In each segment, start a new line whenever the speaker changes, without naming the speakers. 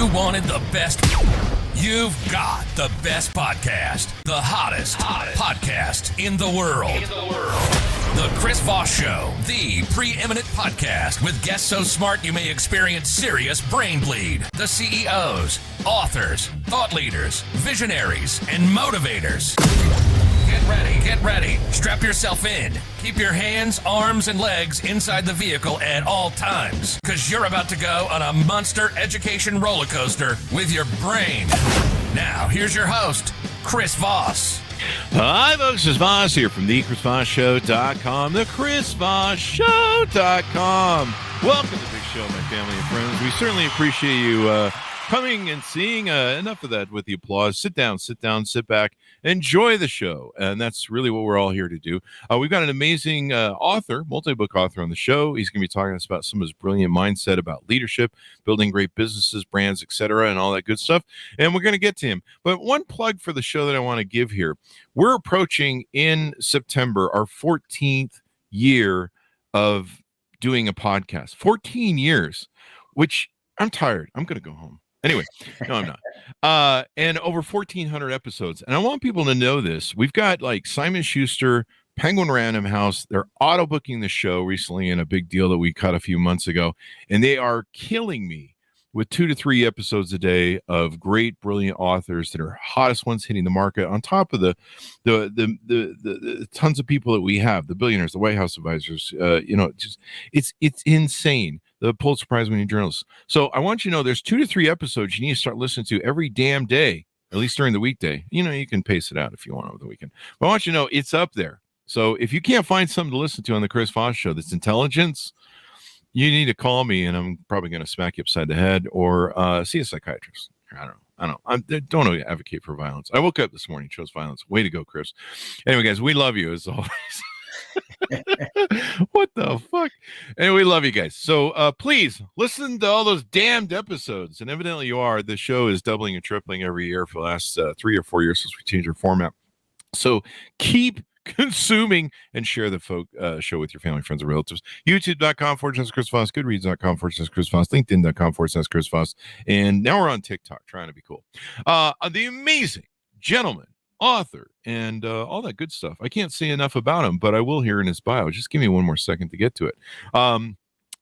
You wanted the best. You've got the best podcast. The hottest podcast in the world. The Chris Voss Show, the preeminent podcast with guests so smart you may experience serious brain bleed. The CEOs, authors, thought leaders, visionaries, and motivators. Get ready. Strap yourself in. Keep your hands, arms, and legs inside the vehicle at all times, because you're about to go on a monster education roller coaster with your brain. Now, here's your host, Chris Voss.
Hi, folks. It's Voss here from thechrisvossshow.com, thechrisvossshow.com. Welcome to the big show, my family and friends. We certainly appreciate you coming and seeing. Enough of that with the applause. Sit down, sit back, enjoy the show. And that's really what we're all here to do. We've got an amazing author, multi-book author on the show. He's going to be talking to us about some of his brilliant mindset about leadership, building great businesses, brands, etc., and all that good stuff. And we're going to get to him. But one plug for the show that I want to give here. We're approaching in September our 14th year of doing a podcast. 14 years, which I'm tired. I'm going to go home. Anyway, no, I'm not. And over 1,400 episodes. And I want people to know this. We've got like Simon Schuster, Penguin Random House. They're auto booking the show recently in a big deal that we cut a few months ago. And they are killing me with 2 to 3 episodes a day of great, brilliant authors that are hottest ones hitting the market, on top of the tons of people that we have, the billionaires, the White House advisors. It's insane. The Pulitzer Prize winning journalists. So I want you to know there's 2 to 3 episodes you need to start listening to every damn day, at least during the weekday. You know, you can pace it out if you want over the weekend. But I want you to know it's up there. So if you can't find something to listen to on the Chris Voss Show that's intelligence, you need to call me, and I'm probably going to smack you upside the head, or see a psychiatrist. I don't know. I don't advocate for violence. I woke up this morning, chose violence. Way to go, Chris. Anyway, guys, we love you as always. What the fuck? Anyway, we love you guys. So please listen to all those damned episodes. And evidently you are. The show is doubling and tripling every year for the last 3 or 4 years since we changed our format. So keep consuming and share the show with your family, friends, and relatives. YouTube.com/Chris Voss, Goodreads.com/Chris Voss, LinkedIn.com/Chris Voss. And now we're on TikTok, trying to be cool. The amazing gentleman, author, and all that good stuff. I can't say enough about him, but I will hear in his bio. Just give me one more second to get to it.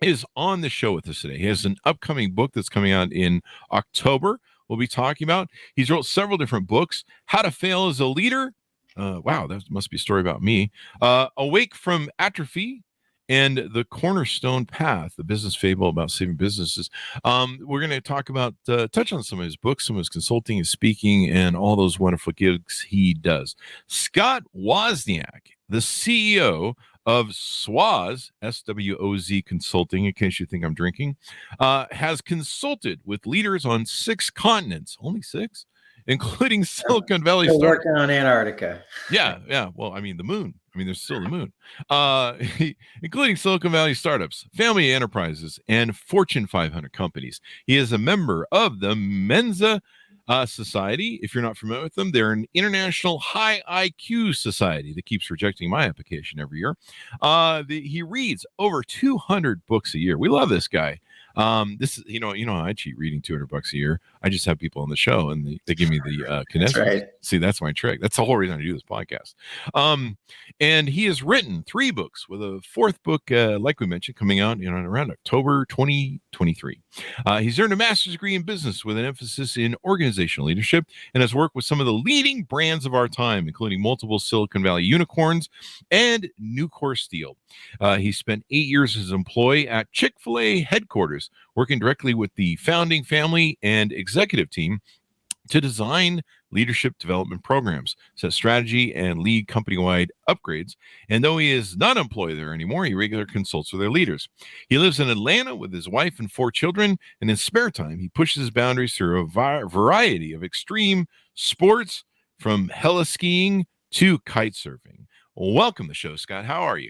Is on the show with us today. He has an upcoming book that's coming out in October. We'll be talking about. He's wrote several different books. How to Fail as a Leader. Wow, that must be a story about me. Awake from Atrophy, and The Cornerstone Path, the business fable about saving businesses. We're going to talk about, touch on some of his books, some of his consulting, his speaking, and all those wonderful gigs he does. Scott Wozniak, the CEO of Swoz, Swoz Consulting, in case you think I'm drinking, has consulted with leaders on 6 continents, only 6? Including Silicon Valley.
Still working on Antarctica.
Yeah. Well, I mean, the moon. There's still the moon. Including Silicon Valley startups, family enterprises, and Fortune 500 companies. He is a member of the Mensa Society. If you're not familiar with them, they're an international high IQ society that keeps rejecting my application every year. He reads over 200 books a year. We love this guy. This is, you know, I cheat reading $200 a year. I just have people on the show and they give me the connection.
Right.
See, that's my trick. That's the whole reason I do this podcast. And he has written 3 books, with a 4th book, like we mentioned, coming out around October 2023. He's earned a master's degree in business with an emphasis in organizational leadership, and has worked with some of the leading brands of our time, including multiple Silicon Valley unicorns and Nucor Steel. He spent 8 years as an employee at Chick-fil-A headquarters, working directly with the founding family and executive team to design leadership development programs, set strategy, and lead company-wide upgrades. And though he is not employed there anymore, he regularly consults with their leaders. He lives in Atlanta with his wife and 4 children, and in spare time, he pushes his boundaries through a variety of extreme sports, from heli-skiing to kite surfing. Welcome to the show, Scott. How are you?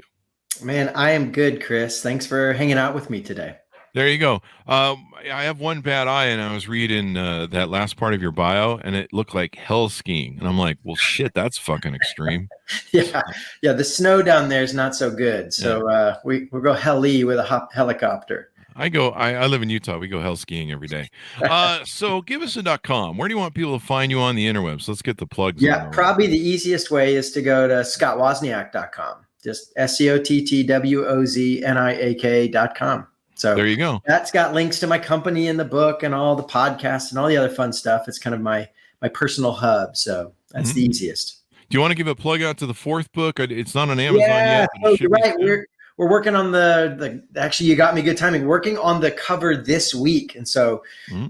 Man, I am good, Chris. Thanks for hanging out with me today.
There you go. I have one bad eye, and I was reading that last part of your bio, and it looked like hell skiing. And I'm like, well, shit, that's fucking extreme.
Yeah. The snow down there is not so good. So we'll go heli with a helicopter.
I live in Utah. We go hell skiing every day. So give us a .com. Where do you want people to find you on the interwebs? Let's get the plugs.
Yeah, probably the easiest way is to go to scottwozniak.com. Just SCOTTWOZNIAK.com. So
there you go.
That's got links to my company and the book and all the podcasts and all the other fun stuff. It's kind of my personal hub. So that's the easiest.
Do you want to give a plug out to the fourth book? It's not on Amazon yet.
Oh, you're right. We're working on the actually, you got me good timing, working on the cover this week. And so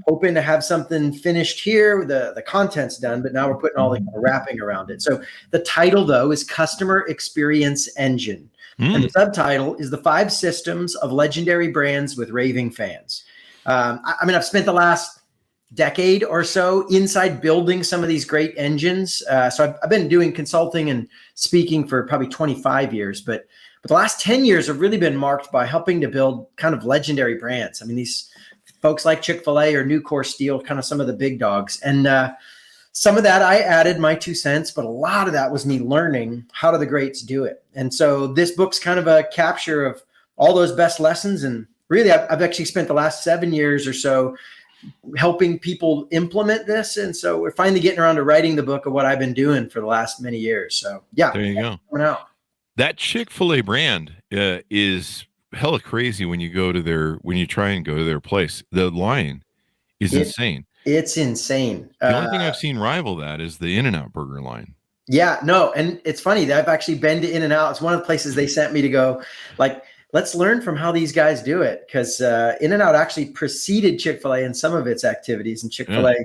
hoping to have something finished here. The content's done, but now we're putting all the wrapping around it. So the title though is Customer Experience Engine. And the subtitle is The 5 Systems of Legendary Brands with Raving Fans. I've spent the last decade or so inside building some of these great engines. So I've been doing consulting and speaking for probably 25 years, but the last 10 years have really been marked by helping to build kind of legendary brands. I mean, these folks like Chick-fil-A or Nucor Steel, kind of some of the big dogs. And some of that I added my 2 cents, but a lot of that was me learning how do the greats do it. And so this book's kind of a capture of all those best lessons. And really, I've actually spent the last 7 years or so helping people implement this. And so we're finally getting around to writing the book of what I've been doing for the last many years. So yeah,
there you go.
Coming out.
That Chick-fil-A brand is hella crazy when you try and go to their place. The line is insane.
It's insane.
The only thing I've seen rival that is the In-N-Out burger line.
Yeah, no. And it's funny that I've actually been to In-N-Out. It's one of the places they sent me to go, like, let's learn from how these guys do it. Because In-N-Out actually preceded Chick-fil-A in some of its activities. And Chick-fil-A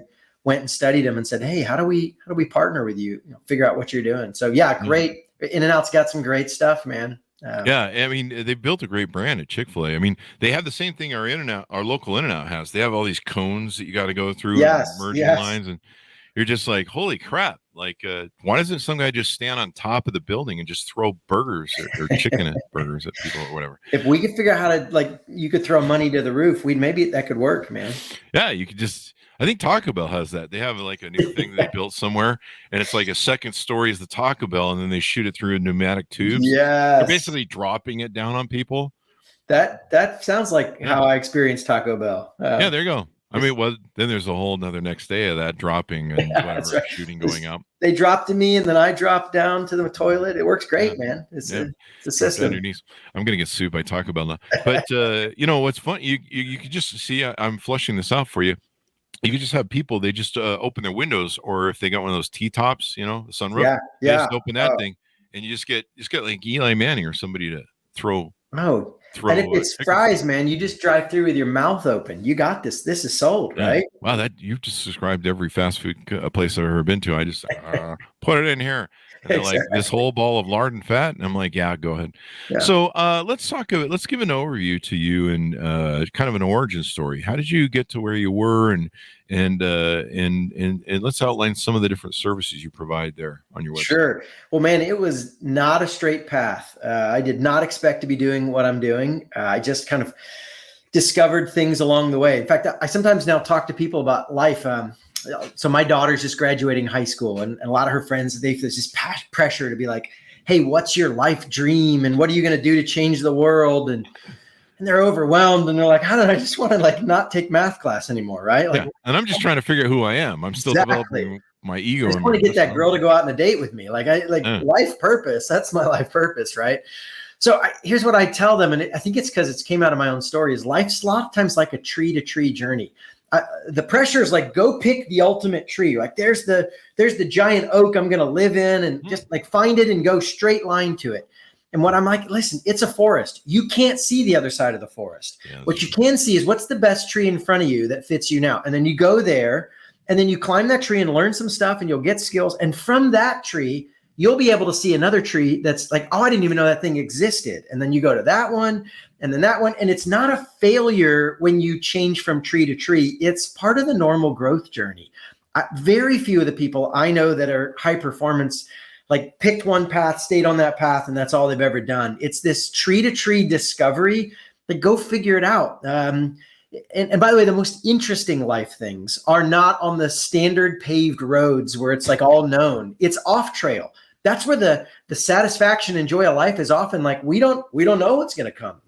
went and studied them and said, hey, how do we partner with you? Figure out what you're doing. So yeah, great. In-N-Out's got some great stuff, man.
I mean, they built a great brand at Chick-fil-A. I mean, they have the same thing our local In-N-Out has. They have all these cones that you got to go through, merging lines, and you're just like, holy crap! Like, why doesn't some guy just stand on top of the building and just throw burgers or chicken burgers at people or whatever?
If we could figure out how to, you could throw money to the roof, maybe that could work, man.
Yeah, you could just. I think Taco Bell has that. They have like a new thing that they built somewhere, and it's like a second story is the Taco Bell, and then they shoot it through pneumatic tubes.
Yeah,
they're basically dropping it down on people.
That sounds like how I experienced Taco Bell.
Yeah, there you go. I mean, then there's a whole another next day of that dropping and whatever shooting going up.
They dropped to me, and then I dropped down to the toilet. It works great, man. It's a system.
Underneath. I'm gonna get sued by Taco Bell now. But what's fun? You can just see. I'm flushing this out for you. You can just have people, they just open their windows, or if they got one of those T-tops, the sunroof, they just open that thing, and you just get like Eli Manning or somebody to throw. And
if it's fries, man, you just drive through with your mouth open. You got this. This is sold, right?
Wow, that you've just described every fast food place I've ever been to. I just put it in here. And they're like this whole ball of lard and fat, and I'm like, yeah, go ahead. Yeah. So let's talk of it. Let's give an overview to you and kind of an origin story. How did you get to where you were, and let's outline some of the different services you provide there on your website. Sure.
Well, man, it was not a straight path. I did not expect to be doing what I'm doing. I just kind of discovered things along the way. In fact, I sometimes now talk to people about life. So my daughter's just graduating high school, and a lot of her friends, there's this pressure to be like, hey, what's your life dream? And what are you going to do to change the world? And they're overwhelmed, and they're like, I don't know, I just want to not take math class anymore. Right.
And I'm just trying to figure out who I am. I'm still developing my ego.
I just want to get that girl to go out on a date with me. Life purpose. That's my life purpose. Right. So here's what I tell them. And I think it's because it came out of my own story, is life's a lot of times like a tree to tree journey. The pressure is like, go pick the ultimate tree. Like there's the giant oak I'm going to live in, and just find it and go straight line to it. And what I'm like, listen, it's a forest. You can't see the other side of the forest. Yeah, what you can see is what's the best tree in front of you that fits you now. And then you go there, and then you climb that tree and learn some stuff, and you'll get skills. And from that tree, you'll be able to see another tree that's like, oh, I didn't even know that thing existed. And then you go to that one, and then that one. And it's not a failure when you change from tree to tree. It's part of the normal growth journey. Very few of the people I know that are high performance, picked one path, stayed on that path, and that's all they've ever done. It's this tree to tree discovery. Go figure it out. And by the way, the most interesting life things are not on the standard paved roads where it's all known. It's off trail. That's where the satisfaction and joy of life is often we don't know what's going to come.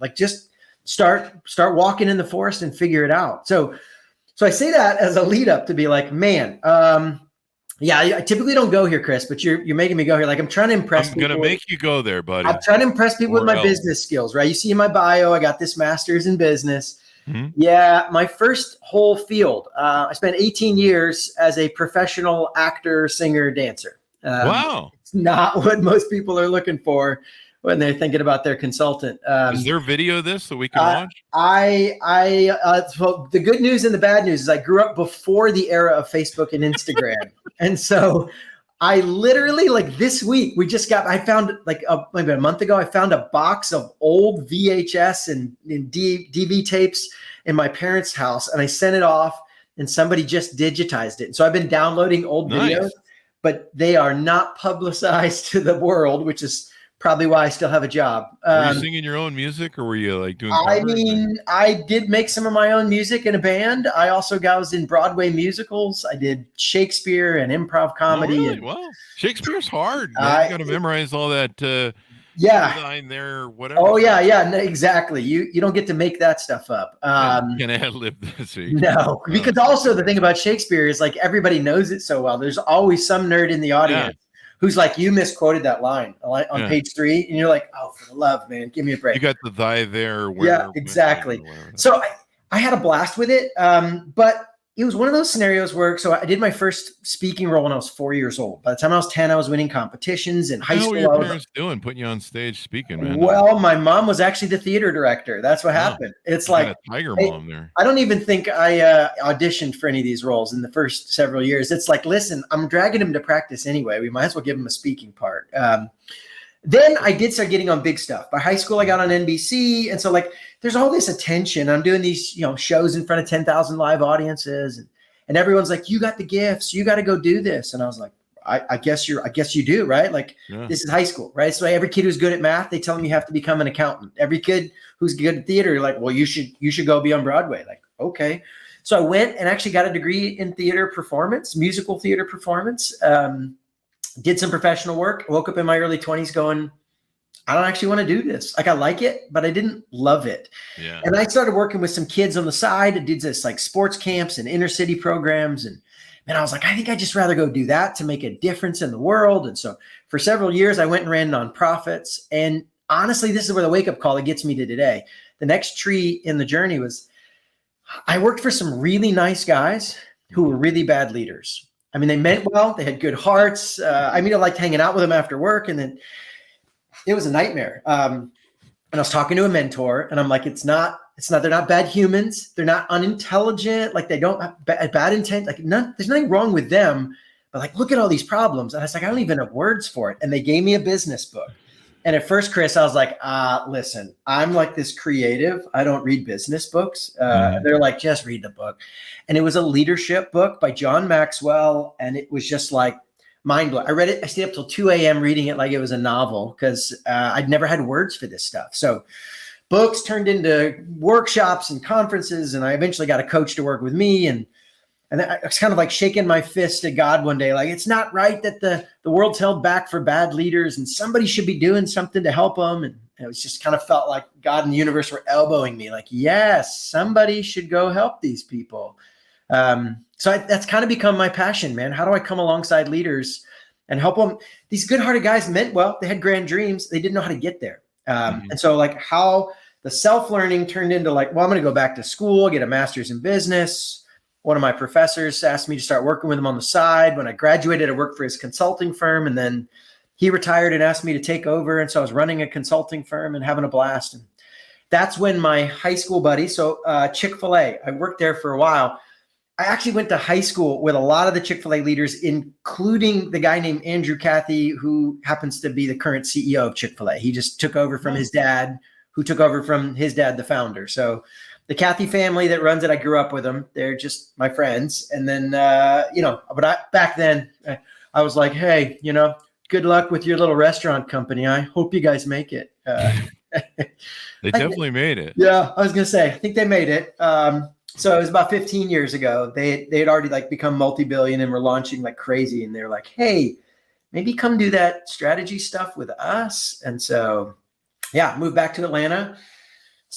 start walking in the forest and figure it out. So I say that as a lead up to be like, man, yeah, I typically don't go here, Chris, but you're making me go here. Like I'm trying to impress people.
I'm going to make you go there, buddy.
I'm trying to impress people with my business skills, right? You see in my bio, I got this master's in business. Mm-hmm. Yeah, my first whole field. I spent 18 years as a professional actor, singer, dancer.
Wow.
It's not what most people are looking for when they're thinking about their consultant.
Is there video of this that we can watch?
So the good news and the bad news is I grew up before the era of Facebook and Instagram. And so I literally, like this week, I found like maybe a month ago, I found a box of old VHS and DV tapes in my parents' house, and I sent it off, and somebody just digitized it. And so I've been downloading old videos, but they are not publicized to the world, which is probably why I still have a job.
Were you singing your own music, or were you like doing covers?
I mean, I did make some of my own music in a band. I also was in Broadway musicals. I did Shakespeare and improv comedy.
Oh, really? Well, Shakespeare's hard. You got to memorize all that. Line there, whatever.
Oh yeah, no, exactly. You don't get to make that stuff up.
Can ad-lib this?
No, because also the thing about Shakespeare is like everybody knows it so well. There's always some nerd in the audience. Who's like, you misquoted that line on page 3, and you're like, oh, for the love, man, give me a break.
You got the thy there.
Yeah, exactly. So I had a blast with it, but it was one of those scenarios where, so I did my first speaking role when I was 4 years old. By the time I was 10, I was winning competitions in high school.
What were your parents doing, putting you on stage speaking, man?
Well, my mom was actually the theater director. That's what happened. It's like
a tiger mom there.
I don't even think I auditioned for any of these roles in the first several years. It's like, listen, I'm dragging him to practice anyway. We might as well give him a speaking part. Then I did start getting on big stuff. By high school, I got on NBC. And so like, there's all this attention. I'm doing these, shows in front of 10,000 live audiences. And everyone's like, you got the gifts. You got to go do this. And I was like, I guess you do, right? Like This is high school, right? So every kid who's good at math, they tell them you have to become an accountant. Every kid who's good at theater, you're like, well, you should go be on Broadway. Like, okay. So I went and actually got a degree in theater performance, musical theater performance. Did some professional work, woke up in my early 20s going, I don't actually want to do this. Like I like it, but I didn't love it. Yeah. And I started working with some kids on the side and did this like sports camps and inner city programs. And I was like, I think I'd just rather go do that to make a difference in the world. And so for several years, I went and ran nonprofits. And honestly, this is where the wake up call that gets me to today. The next tree in the journey was I worked for some really nice guys who were really bad leaders. I mean, they meant well, they had good hearts. I liked hanging out with them after work, and then it was a nightmare. And I was talking to a mentor, and I'm like, they're not bad humans. They're not unintelligent. Like they don't have bad intent. Like there's nothing wrong with them, but like, look at all these problems. And I was like, I don't even have words for it. And they gave me a business book. And at first, Chris, I was like, listen, I'm like this creative. I don't read business books. They're like, just read the book. And it was a leadership book by John Maxwell. And it was just like mind blowing. I read it. I stayed up till 2 a.m. reading it like it was a novel because I'd never had words for this stuff. So books turned into workshops and conferences. And I eventually got a coach to work with me. And I was kind of like shaking my fist at God one day, like, it's not right that the world's held back for bad leaders and somebody should be doing something to help them. And it was just kind of felt like God and the universe were elbowing me like, yes, somebody should go help these people. So that's kind of become my passion, man. How do I come alongside leaders and help them? These good-hearted guys meant well. They had grand dreams. They didn't know how to get there. And so like how the self-learning turned into like, well, I'm going to go back to school, get a master's in business. One of my professors asked me to start working with him on the side. When I graduated, I worked for his consulting firm, and then he retired and asked me to take over. And so I was running a consulting firm and having a blast. And that's when my high school buddy, so Chick-fil-A, I worked there for a while. I actually went to high school with a lot of the Chick-fil-A leaders, including the guy named Andrew Cathy, who happens to be the current CEO of Chick-fil-A. He just took over from his dad, who took over from his dad, the founder. So the Cathy family that runs it, I grew up with them. They're just my friends. And then, but back then I was like, hey, good luck with your little restaurant company. I hope you guys make it.
They definitely made it.
Yeah, I was going to say, I think they made it. So it was about 15 years ago. They had already like become multi-billion and were launching like crazy. And they're like, hey, maybe come do that strategy stuff with us. And so, yeah, moved back to Atlanta.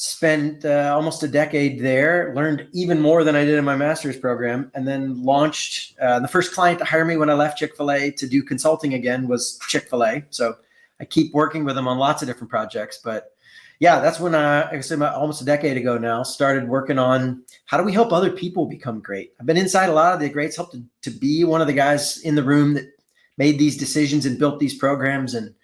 spent almost a decade there, learned even more than I did in my master's program, and then launched the first client to hire me when I left Chick-fil-A to do consulting again was Chick-fil-A. So I keep working with them on lots of different projects. But yeah, that's when I said almost a decade ago now, started working on how do we help other people become great. I've been inside a lot of the greats, helped to be one of the guys in the room that made these decisions and built these programs. And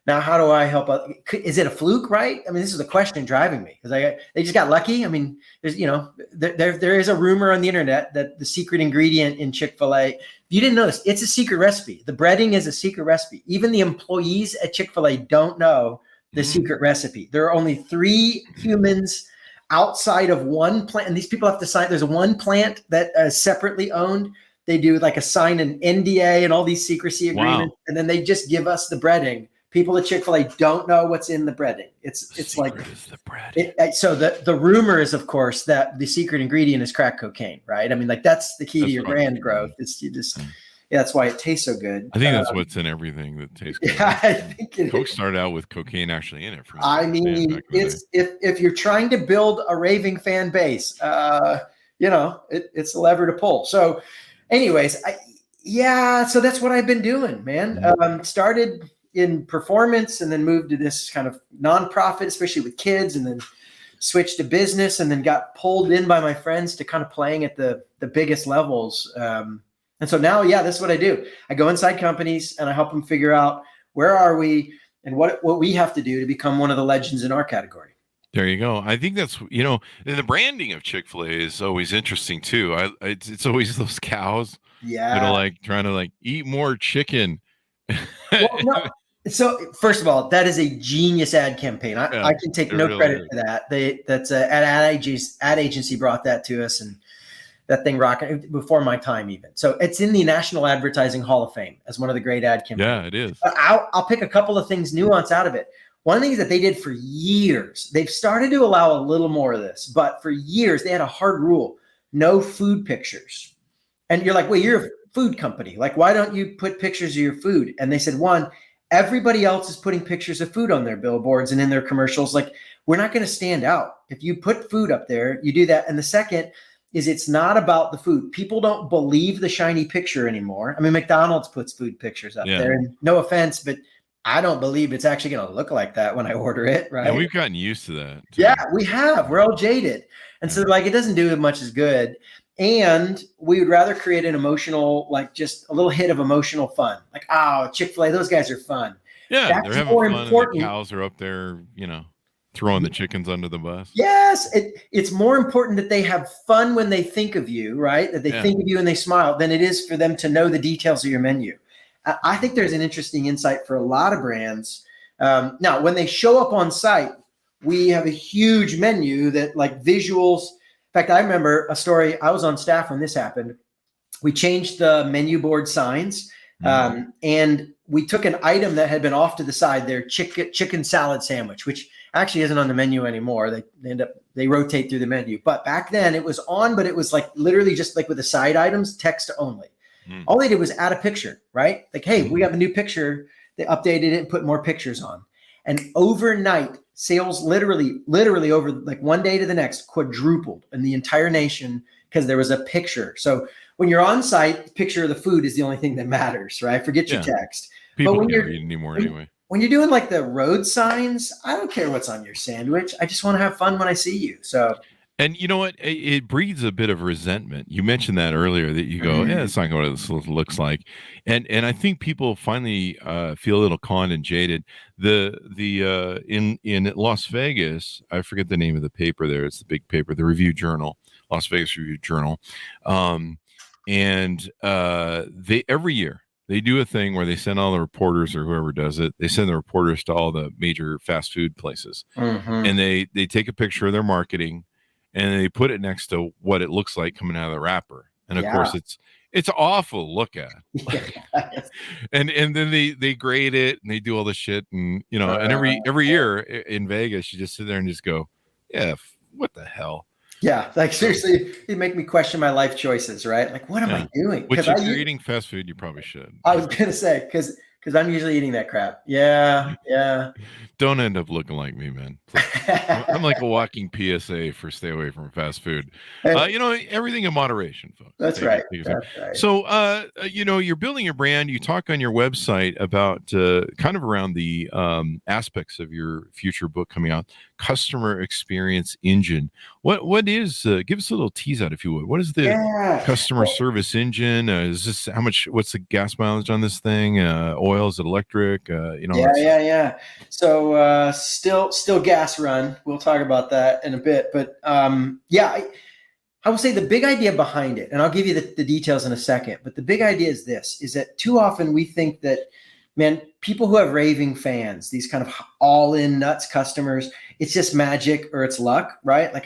now how do I help? Is it a fluke, right? I mean, this is the question driving me because they just got lucky. I mean, there's, there is a rumor on the internet that the secret ingredient in Chick-fil-A, you didn't know this, it's a secret recipe. The breading is a secret recipe. Even the employees at Chick-fil-A don't know the secret recipe. There are only 3 humans outside of one plant, and these people have to sign. There's one plant that is separately owned. They do like sign an NDA and all these secrecy agreements, and then they just give us the breading. People at Chick-fil-A don't know what's in the breading. It's like
the bread.
So the rumor is, of course, that the secret ingredient is crack cocaine, right? I mean, like that's the key to your brand growth. It's you just. Yeah, that's why it tastes so good.
I think that's what's in everything that tastes good.
Yeah, I think
Coke started out with cocaine actually in it.
I mean, it's if you're trying to build a raving fan base, it's a lever to pull. So, anyways, so that's what I've been doing, man. Started in performance and then moved to this kind of nonprofit, especially with kids, and then switched to business, and then got pulled in by my friends to kind of playing at the biggest levels. And so now, this is what I do. I go inside companies and I help them figure out where are we and what we have to do to become one of the legends in our category.
There you go. I think that's, the branding of Chick-fil-A is always interesting too. It's always those cows that are like trying to like eat more chicken.
Well, no. So first of all, that is a genius ad campaign. I can take no credit for that. That's an ad agency brought that to us, and that thing rocking before my time even. So it's in the National Advertising Hall of Fame as one of the great ad campaigns.
Yeah, it is.
But I'll pick a couple of things, nuance out of it. One of the things that they did for years, they've started to allow a little more of this, but for years they had a hard rule: no food pictures. And you're like, well, you're a food company. Like, why don't you put pictures of your food? And they said, one, everybody else is putting pictures of food on their billboards and in their commercials. Like, we're not going to stand out. If you put food up there, you do that. And the second is it's not about the food. People don't believe the shiny picture anymore. I mean, McDonald's puts food pictures up there, and no offense, but I don't believe it's actually going to look like that when I order it. Right.
And we've gotten used to that too.
Yeah, we have. We're all jaded. And so like, it doesn't do as much as good. And we would rather create an emotional, like just a little hit of emotional fun. Like, oh, Chick-fil-A, those guys are fun.
Yeah.
That's
they're having fun. And the cows are up there, throwing the chickens under the bus.
Yes. It's more important that they have fun when they think of you, right? That they think of you and they smile than it is for them to know the details of your menu. I think there's an interesting insight for a lot of brands. Now, when they show up on site, we have a huge menu that like visuals. In fact, I remember a story. I was on staff when this happened. We changed the menu board signs, and we took an item that had been off to the side, their chicken salad sandwich, which actually isn't on the menu anymore. They rotate through the menu. But back then it was on, but it was like literally just like with the side items, text only. All they did was add a picture, right? Like, hey, we have a new picture. They updated it and put more pictures on. And overnight, sales literally over like one day to the next quadrupled in the entire nation because there was a picture. So when you're on site, the picture of the food is the only thing that matters, right? Forget your text.
People can't read anymore anyway.
When you're doing like the road signs, I don't care what's on your sandwich. I just want to have fun when I see you. So.
And you know what? It breeds a bit of resentment. You mentioned that earlier that you go, it's not what this looks like. And I think people finally feel a little conned and jaded. In Las Vegas, I forget the name of the paper there. It's the big paper, the Review Journal, Las Vegas Review Journal. They every year they do a thing where they send all the reporters or whoever does it. They send the reporters to all the major fast food places, and they take a picture of their marketing. And they put it next to what it looks like coming out of the wrapper. And of course it's awful to look at. and then they grade it and they do all this shit. And, and every year in Vegas, you just sit there and just go, what the hell?
Yeah. Like seriously, you make me question my life choices, right? Like, what am I doing?
Which if you're eating fast food, you probably should.
I was going to say, because because I'm usually eating that crap. Yeah.
Don't end up looking like me, man. I'm like a walking PSA for stay away from fast food. Everything in moderation, folks.
That's right.
So, you're building your brand. You talk on your website about kind of around the aspects of your future book coming out, Customer Experience Engine. What is, give us a little tease out, if you would. What is the customer service engine? What's the gas mileage on this thing? Oil, is it electric?
Yeah. So still gas run. We'll talk about that in a bit. But I will say the big idea behind it, and I'll give you the details in a second, but the big idea is this, is that too often we think that, man, people who have raving fans, these kind of all-in nuts customers, it's just magic or it's luck, right? Like,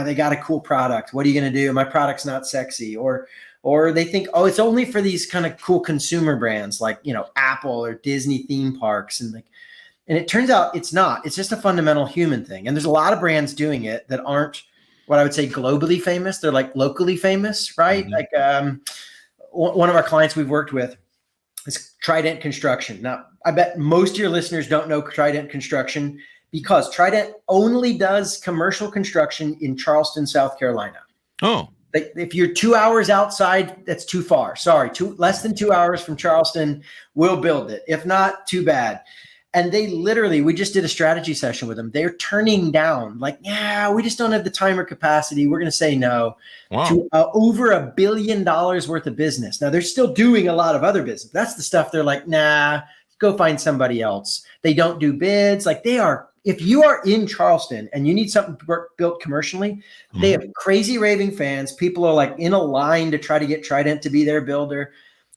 they got a cool product. What are you going to do? My product's not sexy. Or they think, it's only for these kind of cool consumer brands like, Apple or Disney theme parks. And it turns out it's not. It's just a fundamental human thing. And there's a lot of brands doing it that aren't what I would say globally famous. They're like locally famous, right? Mm-hmm. Like one of our clients we've worked with is Trident Construction. Now, I bet most of your listeners don't know Trident Construction because Trident only does commercial construction in Charleston, South Carolina. Oh. If you're 2 hours outside, that's too far. Sorry, less than 2 hours from Charleston, we'll build it. If not, too bad. And they literally, we just did a strategy session with them. They're turning down, like, we just don't have the time or capacity. We're going to say no to over $1 billion worth of business. Now, they're still doing a lot of other business. That's the stuff they're like, nah, go find somebody else. They don't do bids. Like if you are in Charleston and you need something built commercially, they have crazy raving fans. People are like in a line to try to get Trident to be their builder.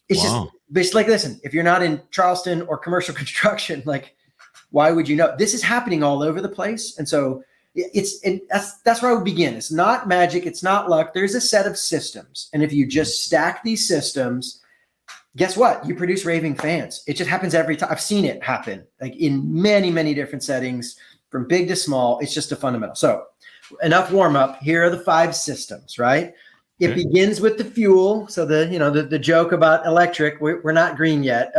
It's like, listen, if you're not in Charleston or commercial construction, like, why would you know? This is happening all over the place. And so that's where I would begin. It's not magic. It's not luck. There's a set of systems. And if you just stack these systems, guess what? You produce raving fans. It just happens every time. I've seen it happen like in many, many different settings from big to small. It's just a fundamental. So enough warm up. Here are the 5 systems, right? It begins with the fuel. So the joke about electric, we're not green yet.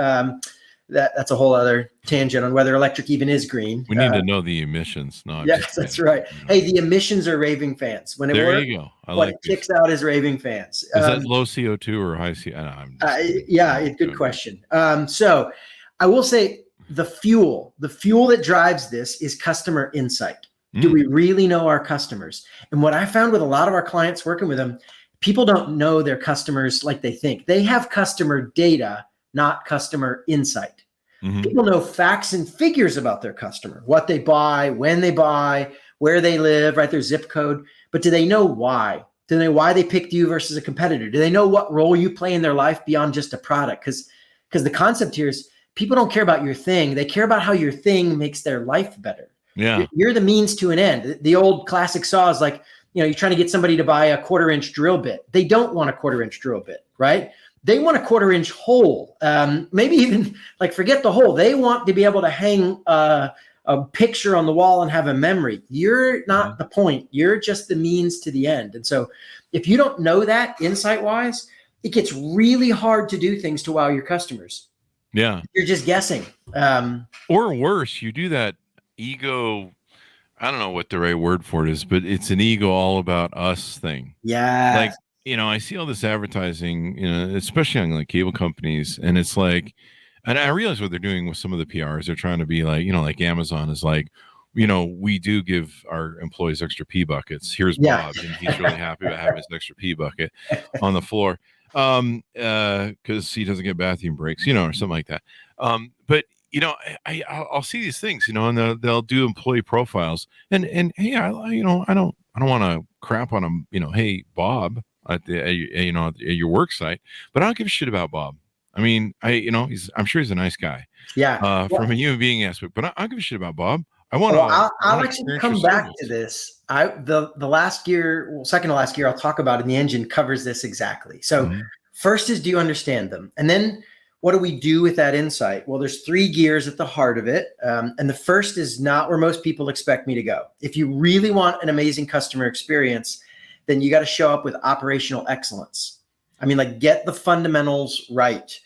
That's a whole other tangent on whether electric even is green.
We need to know the emissions.
Yes, that's right. Hey, the emissions are raving fans. When it
there
works,
you go.
What it kicks out is raving fans.
Is that low CO2 or high CO2?
Good question. So I will say the fuel that drives this is customer insight. Do we really know our customers? And what I found with a lot of our clients working with them, people don't know their customers like they think. They have customer data, not customer insight. Mm-hmm. People know facts and figures about their customer, what they buy, when they buy, where they live, right? Their zip code. But do they know why? Do they know why they picked you versus a competitor? Do they know what role you play in their life beyond just a product? Because the concept here is people don't care about your thing. They care about how your thing makes their life better. Yeah. You're the means to an end. The old classic saw is like, you're trying to get somebody to buy a 1/4-inch drill bit. They don't want a 1/4-inch drill bit, right? They want a 1/4-inch hole. Maybe even like forget the hole. They want to be able to hang a picture on the wall and have a memory. You're not the point. You're just the means to the end. And so if you don't know that insight-wise, it gets really hard to do things to wow your customers. Yeah. You're just guessing.
Or worse, you do that ego, I don't know what the right word for it is, but it's an ego all about us thing.
Yeah.
Like, I see all this advertising, especially on like cable companies, and it's like, and I realize what they're doing with some of the PRs. They're trying to be like, like Amazon is like, we do give our employees extra pee buckets. Here's Bob, and he's really happy to have his extra pee bucket on the floor. Because he doesn't get bathroom breaks, or something like that. But I'll see these things, and they'll do employee profiles, and hey, I don't want to crap on them, hey, Bob at your work site, but I don't give a shit about Bob. I mean, I'm sure he's a nice guy.
Yeah.
From a human being aspect, but I don't give a shit about Bob.
I'll actually come back to this. The last year, second to last year, I'll talk about in the engine covers this exactly. So first is, do you understand them? And then what do we do with that insight? Well, there's 3 gears at the heart of it. And the first is not where most people expect me to go. If you really want an amazing customer experience, then you got to show up with operational excellence. I mean, like, get the fundamentals right.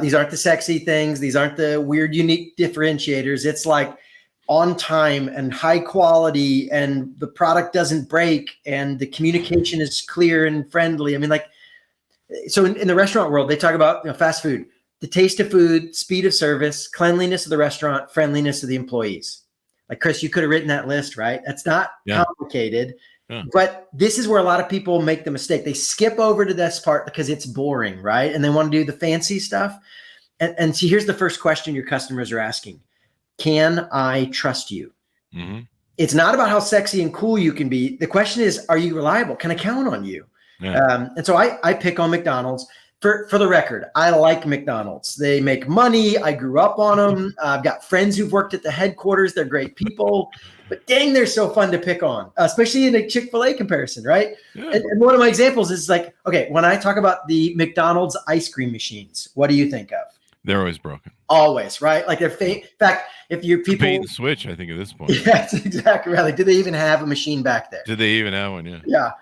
These aren't the sexy things. These aren't the weird, unique differentiators. It's like on time and high quality, and the product doesn't break, and the communication is clear and friendly. I mean, like, so in the restaurant world, they talk about, you know, fast food, the taste of food, speed of service, cleanliness of the restaurant, friendliness of the employees. Like, Chris, you could have written that list, right? That's not complicated. Yeah. But this is where a lot of people make the mistake. They skip over to this part because it's boring, right? And they want to do the fancy stuff. And see, here's the first question your customers are asking. Can I trust you? Mm-hmm. It's not about how sexy and cool you can be. The question is, are you reliable? Can I count on you? Yeah. And so I pick on McDonald's. For the record, I like McDonald's. They make money. I grew up on them. I've got friends who've worked at the headquarters. They're great people. But dang, they're so fun to pick on, especially in a Chick-fil-A comparison, right? Yeah. And one of my examples is like, okay, when I talk about the McDonald's ice cream machines, what do you think of?
They're always broken.
Always, right? Like they're in fact, if you're people
bait and switch, I think at this point.
Yeah, that's exactly right. Like, do they even have a machine back there?
Did they even have one? Yeah.
Yeah.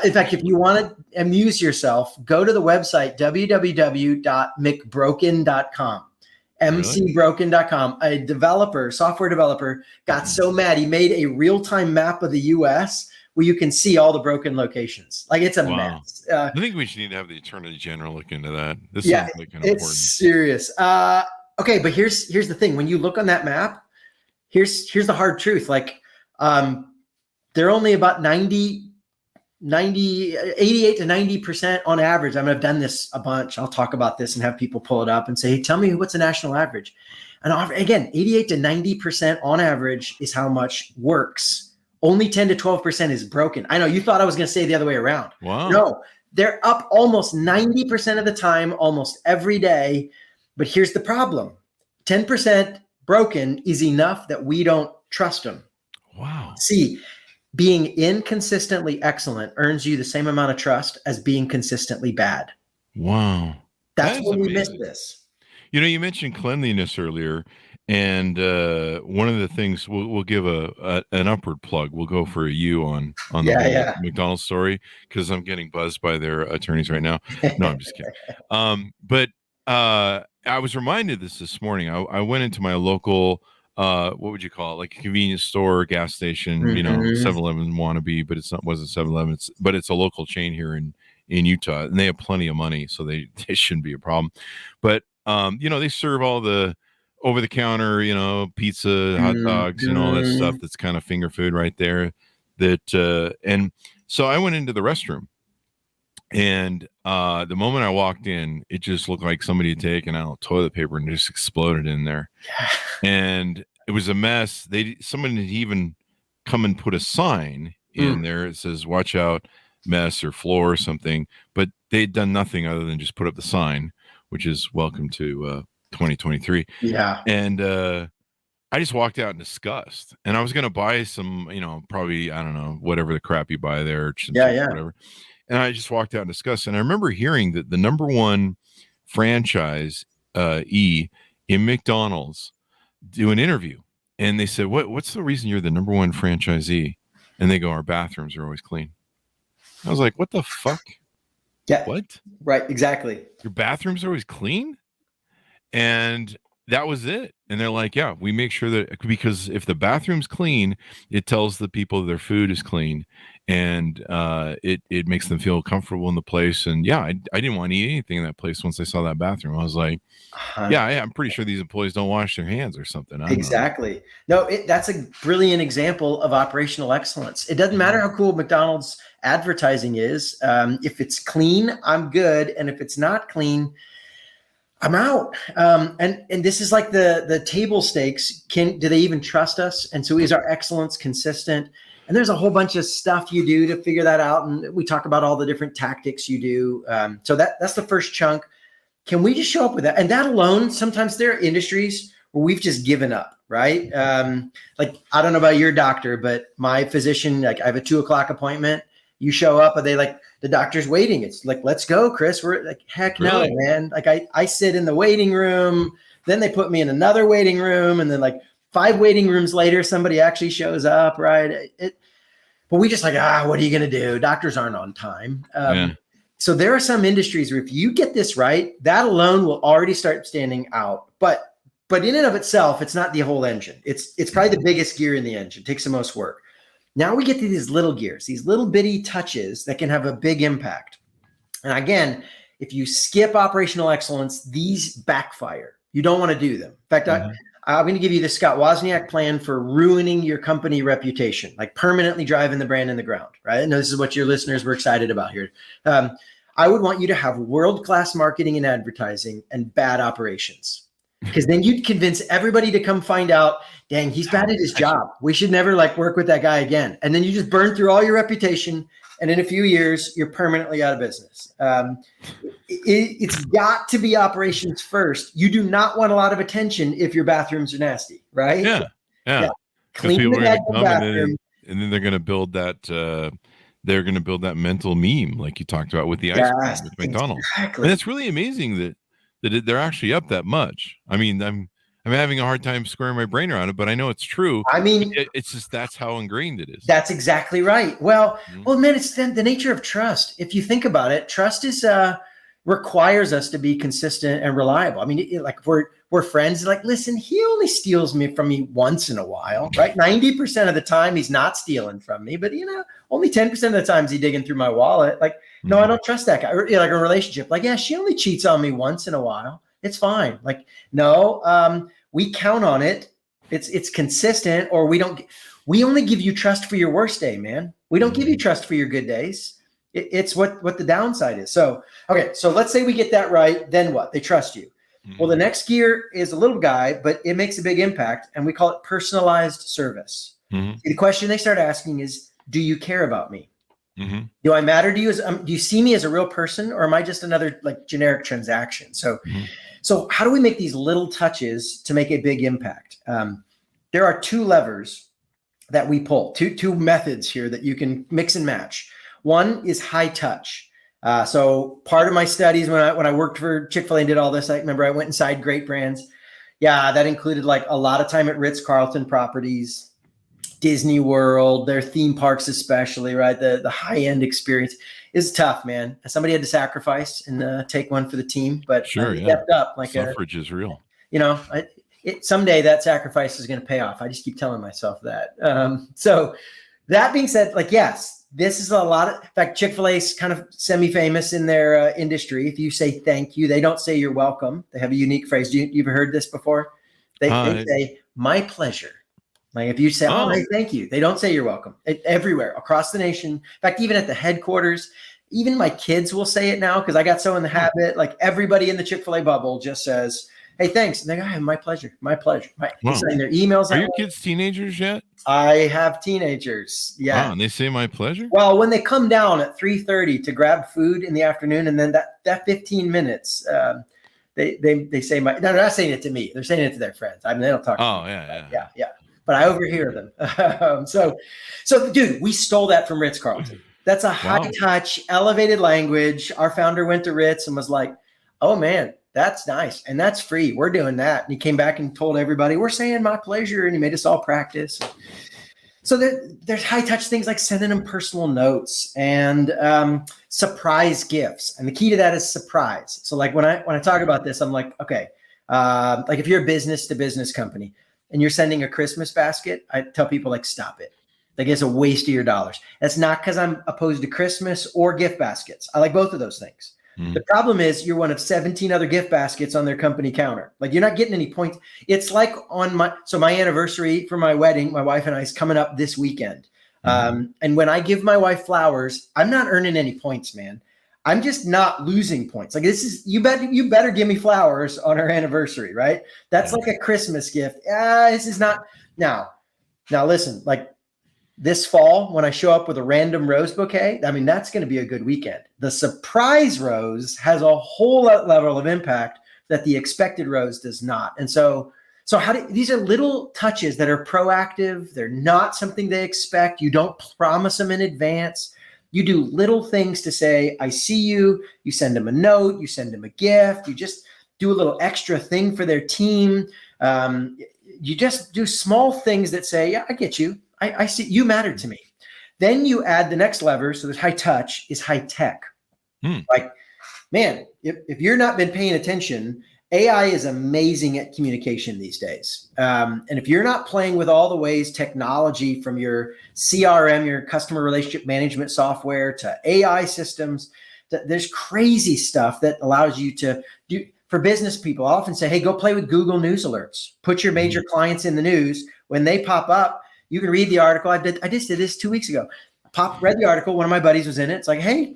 In fact, if you want to amuse yourself, go to the website www.mcbroken.com. mcbroken.com. A software developer, got so mad he made a real-time map of the U.S. where you can see all the broken locations. Like, it's a mess.
I think we should need to have the Attorney General look into that. This
yeah,
is like
it's important. Serious. Okay, but here's the thing. When you look on that map, here's the hard truth. Like, they're only about 88 to 90% on average. I mean, I've done this a bunch. I'll talk about this and have people pull it up and say, hey, tell me what's the national average. And again, 88 to 90% on average is how much works. Only 10 to 12% is broken. I know you thought I was going to say the other way around.
Wow.
No, they're up almost 90% of the time, almost every day. But here's the problem. 10% broken is enough that we don't trust them.
Wow.
See, being inconsistently excellent earns you the same amount of trust as being consistently bad.
Wow.
That's when we miss this.
You know, you mentioned cleanliness earlier, and one of the things we'll give an upward plug. We'll go for a U on the McDonald's story because I'm getting buzzed by their attorneys right now. No, I'm just kidding. But I was reminded this morning. I went into my local what would you call it? Like a convenience store, gas station, mm-hmm. You know, 7-Eleven wannabe, but wasn't 7-Eleven. But it's a local chain here in Utah, and they have plenty of money, so they shouldn't be a problem. But you know, they serve all the over the counter, you know, pizza, hot dogs, you know, all that stuff that's kind of finger food right there. And so I went into the restroom, and the moment I walked in, it just looked like somebody had taken out toilet paper and just exploded in there. And it was a mess. Someone had even come and put a sign in there. It says, watch out, mess or floor or something. But they'd done nothing other than just put up the sign, which is welcome to 2023. Yeah. And I just walked out in disgust. And I was going to buy some, you know, probably, I don't know, whatever the crap you buy there. Whatever. And I just walked out in disgust. And I remember hearing that the number one franchise in McDonald's do an interview. And they said, what's the reason you're the number one franchisee? And they go, our bathrooms are always clean. I was like, what the fuck?
Yeah.
What?
Right. Exactly.
Your bathrooms are always clean? And that was it. And they're like, yeah, we make sure that, because if the bathroom's clean, it tells the people their food is clean, and it makes them feel comfortable in the place. And yeah, I didn't want to eat anything in that place once I saw that bathroom. I was like, yeah, I'm pretty sure these employees don't wash their hands or something.
Exactly. No, that's a brilliant example of operational excellence. It doesn't matter how cool McDonald's advertising is. If it's clean, I'm good. And if it's not clean, I'm out. And this is like the table stakes. Do they even trust us? And so is our excellence consistent? And there's a whole bunch of stuff you do to figure that out. And we talk about all the different tactics you do. So that's the first chunk. Can we just show up with that? And that alone, sometimes there are industries where we've just given up, right? Like, I don't know about your doctor, but my physician, like, I have a 2:00 appointment. You show up, and they like, the doctor's waiting. It's like, let's go, Chris. We're like, heck no, man. Like I sit in the waiting room, then they put me in another waiting room, and then like 5 waiting rooms later, somebody actually shows up, right? But we just like, what are you going to do? Doctors aren't on time. So there are some industries where if you get this right, that alone will already start standing out. But in and of itself, it's not the whole engine. It's probably the biggest gear in the engine. It takes the most work. Now we get to these little gears, these little bitty touches that can have a big impact. And again, if you skip operational excellence, these backfire. You don't want to do them. In fact, I'm going to give you the Scott Wozniak plan for ruining your company reputation, like permanently driving the brand in the ground, right? And this is what your listeners were excited about here. I would want you to have world-class marketing and advertising and bad operations. Because then you'd convince everybody to come find out, dang, he's bad at his job. We should never work with that guy again. And then you just burn through all your reputation. And in a few years, you're permanently out of business. It's got to be operations first. You do not want a lot of attention if your bathrooms are nasty, right?
Yeah.
Clean the bathroom.
And then they're going to build that. They're going to build that mental meme, like you talked about with the ice cream with McDonald's.
Exactly.
And it's really amazing that they're actually up that much. I mean, I'm having a hard time squaring my brain around it, but I know it's true.
I mean,
it's just that's how ingrained it is.
That's exactly right. Well, man, it's the nature of trust. If you think about it, trust is requires us to be consistent and reliable. I mean, we're friends. Like, listen, he only steals from me once in a while, right? 90% of the time he's not stealing from me, but only 10% of the times he's digging through my wallet. Like, no, I don't trust that guy. Or, like a relationship. Like, yeah, she only cheats on me once in a while. It's fine. Like, no, we count on it. It's consistent, or we only give you trust for your worst day, man. We don't give you trust for your good days. It's what the downside is. So, okay. So let's say we get that right. Then what? They trust you. Well, the next gear is a little guy, but it makes a big impact. And we call it personalized service. The question they start asking is, do you care about me? Do I matter to you? Do you see me as a real person, or am I just another generic transaction? So how do we make these little touches to make a big impact? There are two levers that we pull, two methods here that you can mix and match. One is high touch. So part of my studies when I worked for Chick-fil-A and did all this, I remember I went inside great brands. Yeah, that included a lot of time at Ritz-Carlton properties, Disney World, their theme parks especially, right? The high-end experience is tough, man. Somebody had to sacrifice and take one for the team, but stepped up.
Suffrage is real.
Someday that sacrifice is going to pay off. I just keep telling myself that. So that being said, yes, this is a lot of, in fact, Chick-fil-A is kind of semi-famous in their industry. If you say thank you, they don't say you're welcome. They have a unique phrase. You ever heard this before? They say, my pleasure. Like if you say, hey, thank you, they don't say you're welcome. Everywhere across the nation. In fact, even at the headquarters, even my kids will say it now because I got so in the habit. Like everybody in the Chick-fil-A bubble just says, hey, thanks. And they go, my pleasure. My pleasure. They send their emails.
Are your kids teenagers yet?
I have teenagers. Yeah.
Wow, and they say my pleasure?
Well, when they come down at 3:30 to grab food in the afternoon, and then that 15 minutes, they say no, they're not saying it to me. They're saying it to their friends. I mean, they don't talk to me. Yeah. But I overhear them. So dude, we stole that from Ritz-Carlton. That's a high touch, elevated language. Our founder went to Ritz and was like, oh man, that's nice. And that's free. We're doing that. And he came back and told everybody, we're saying my pleasure. And he made us all practice. So there's high touch things like sending them personal notes and surprise gifts. And the key to that is surprise. So when I talk about this, I'm like, okay, if you're a business to business company and you're sending a Christmas basket, I tell people stop it. It's a waste of your dollars. That's not because I'm opposed to Christmas or gift baskets. I like both of those things. The problem is you're one of 17 other gift baskets on their company counter. You're not getting any points. It's like my anniversary for my wedding, my wife and I, is coming up this weekend. And when I give my wife flowers, I'm not earning any points, man. I'm just not losing points. You better give me flowers on our anniversary, right? That's like a Christmas gift. This is not now listen, this fall, when I show up with a random rose bouquet, I mean, that's going to be a good weekend. The surprise rose has a whole level of impact that the expected rose does not. And so these are little touches that are proactive. They're not something they expect. You don't promise them in advance. You do little things to say, I see you. You send them a note. You send them a gift. You just do a little extra thing for their team. You just do small things that say, yeah, I get you. I see you matter to me. Then you add the next lever. So there's high touch is high tech. Like, man, if you're not been paying attention, AI is amazing at communication these days. And if you're not playing with all the ways technology from your CRM, your customer relationship management software, to AI systems, there's crazy stuff that allows you to do. For business people, I often say, hey, go play with Google News alerts. Put your major clients in the news. When they pop up, you can read the article. I just did this 2 weeks ago. Read the article. One of my buddies was in it. It's like, hey,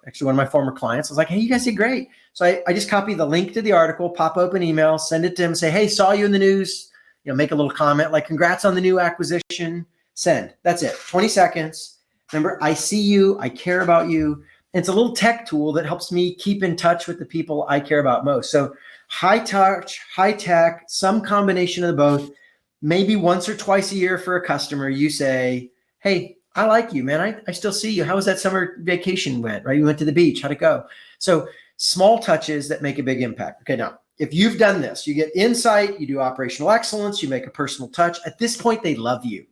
actually one of my former clients was like, hey, you guys did great. So I just copy the link to the article, pop open email, send it to him, say, hey, saw you in the news, make a little comment like, congrats on the new acquisition, send. That's it. 20 seconds. Remember, I see you. I care about you. And it's a little tech tool that helps me keep in touch with the people I care about most. So high touch, high tech, some combination of both. Maybe once or twice a year for a customer, you say, hey, I like you, man. I still see you. How was that summer vacation went, right? You went to the beach. How'd it go? So small touches that make a big impact. Okay, now, if you've done this, you get insight, you do operational excellence, you make a personal touch. At this point, they love you.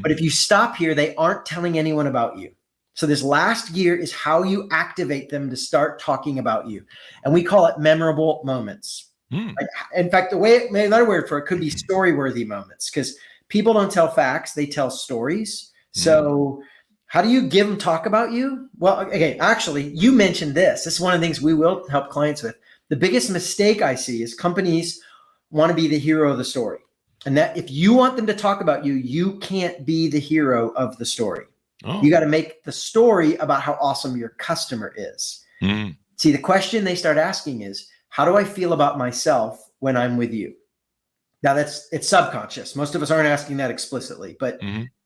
But if you stop here, they aren't telling anyone about you. So this last gear is how you activate them to start talking about you. And we call it memorable moments. Like, in fact, another word for it could be story-worthy moments, because people don't tell facts, they tell stories. So how do you give them talk about you? Well, okay, actually, you mentioned this. This is one of the things we will help clients with. The biggest mistake I see is companies want to be the hero of the story. And that if you want them to talk about you, you can't be the hero of the story. You got to make the story about how awesome your customer is. See, the question they start asking is, how do I feel about myself when I'm with you? Now it's subconscious. Most of us aren't asking that explicitly, but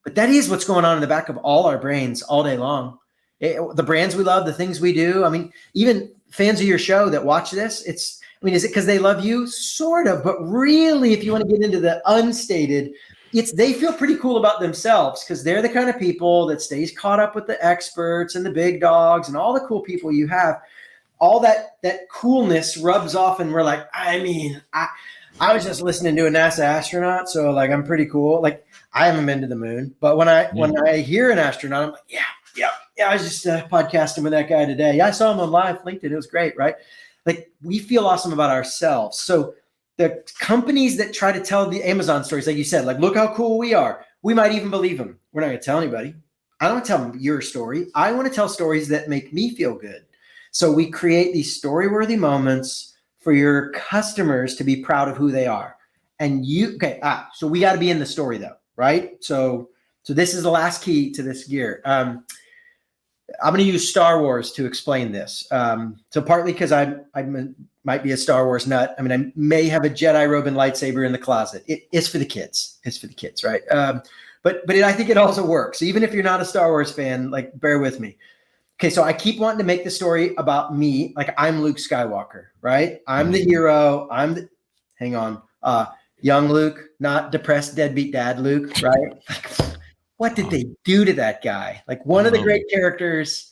that is what's going on in the back of all our brains all day long. The brands we love, the things we do. I mean, even fans of your show that watch this, is it because they love you? Sort of, but really, if you want to get into the unstated, they feel pretty cool about themselves because they're the kind of people that stays caught up with the experts and the big dogs and all the cool people you have. All that coolness rubs off, and we're like, I was just listening to a NASA astronaut, so like I'm pretty cool. Like I haven't been to the moon, but when I hear an astronaut, I'm like, yeah. I was just podcasting with that guy today. Yeah, I saw him on live LinkedIn. It was great, right? Like we feel awesome about ourselves. So the companies that try to tell the Amazon stories, like you said, like, look how cool we are. We might even believe them. We're not going to tell anybody. I don't want to tell them your story. I want to tell stories that make me feel good. So we create these story-worthy moments for your customers to be proud of who they are. And so we got to be in the story though, right? So this is the last key to this gear. I'm going to use Star Wars to explain this. So partly because I might be a Star Wars nut. I mean, I may have a Jedi robe and lightsaber in the closet. It's for the kids. It's for the kids, right? But I think it also works. So even if you're not a Star Wars fan, like bear with me. Okay, so I keep wanting to make the story about me, like I'm Luke Skywalker, right? I'm the hero. Hang on, young Luke, not depressed deadbeat dad Luke, right? Like, what did they do to that guy? Like one of the great characters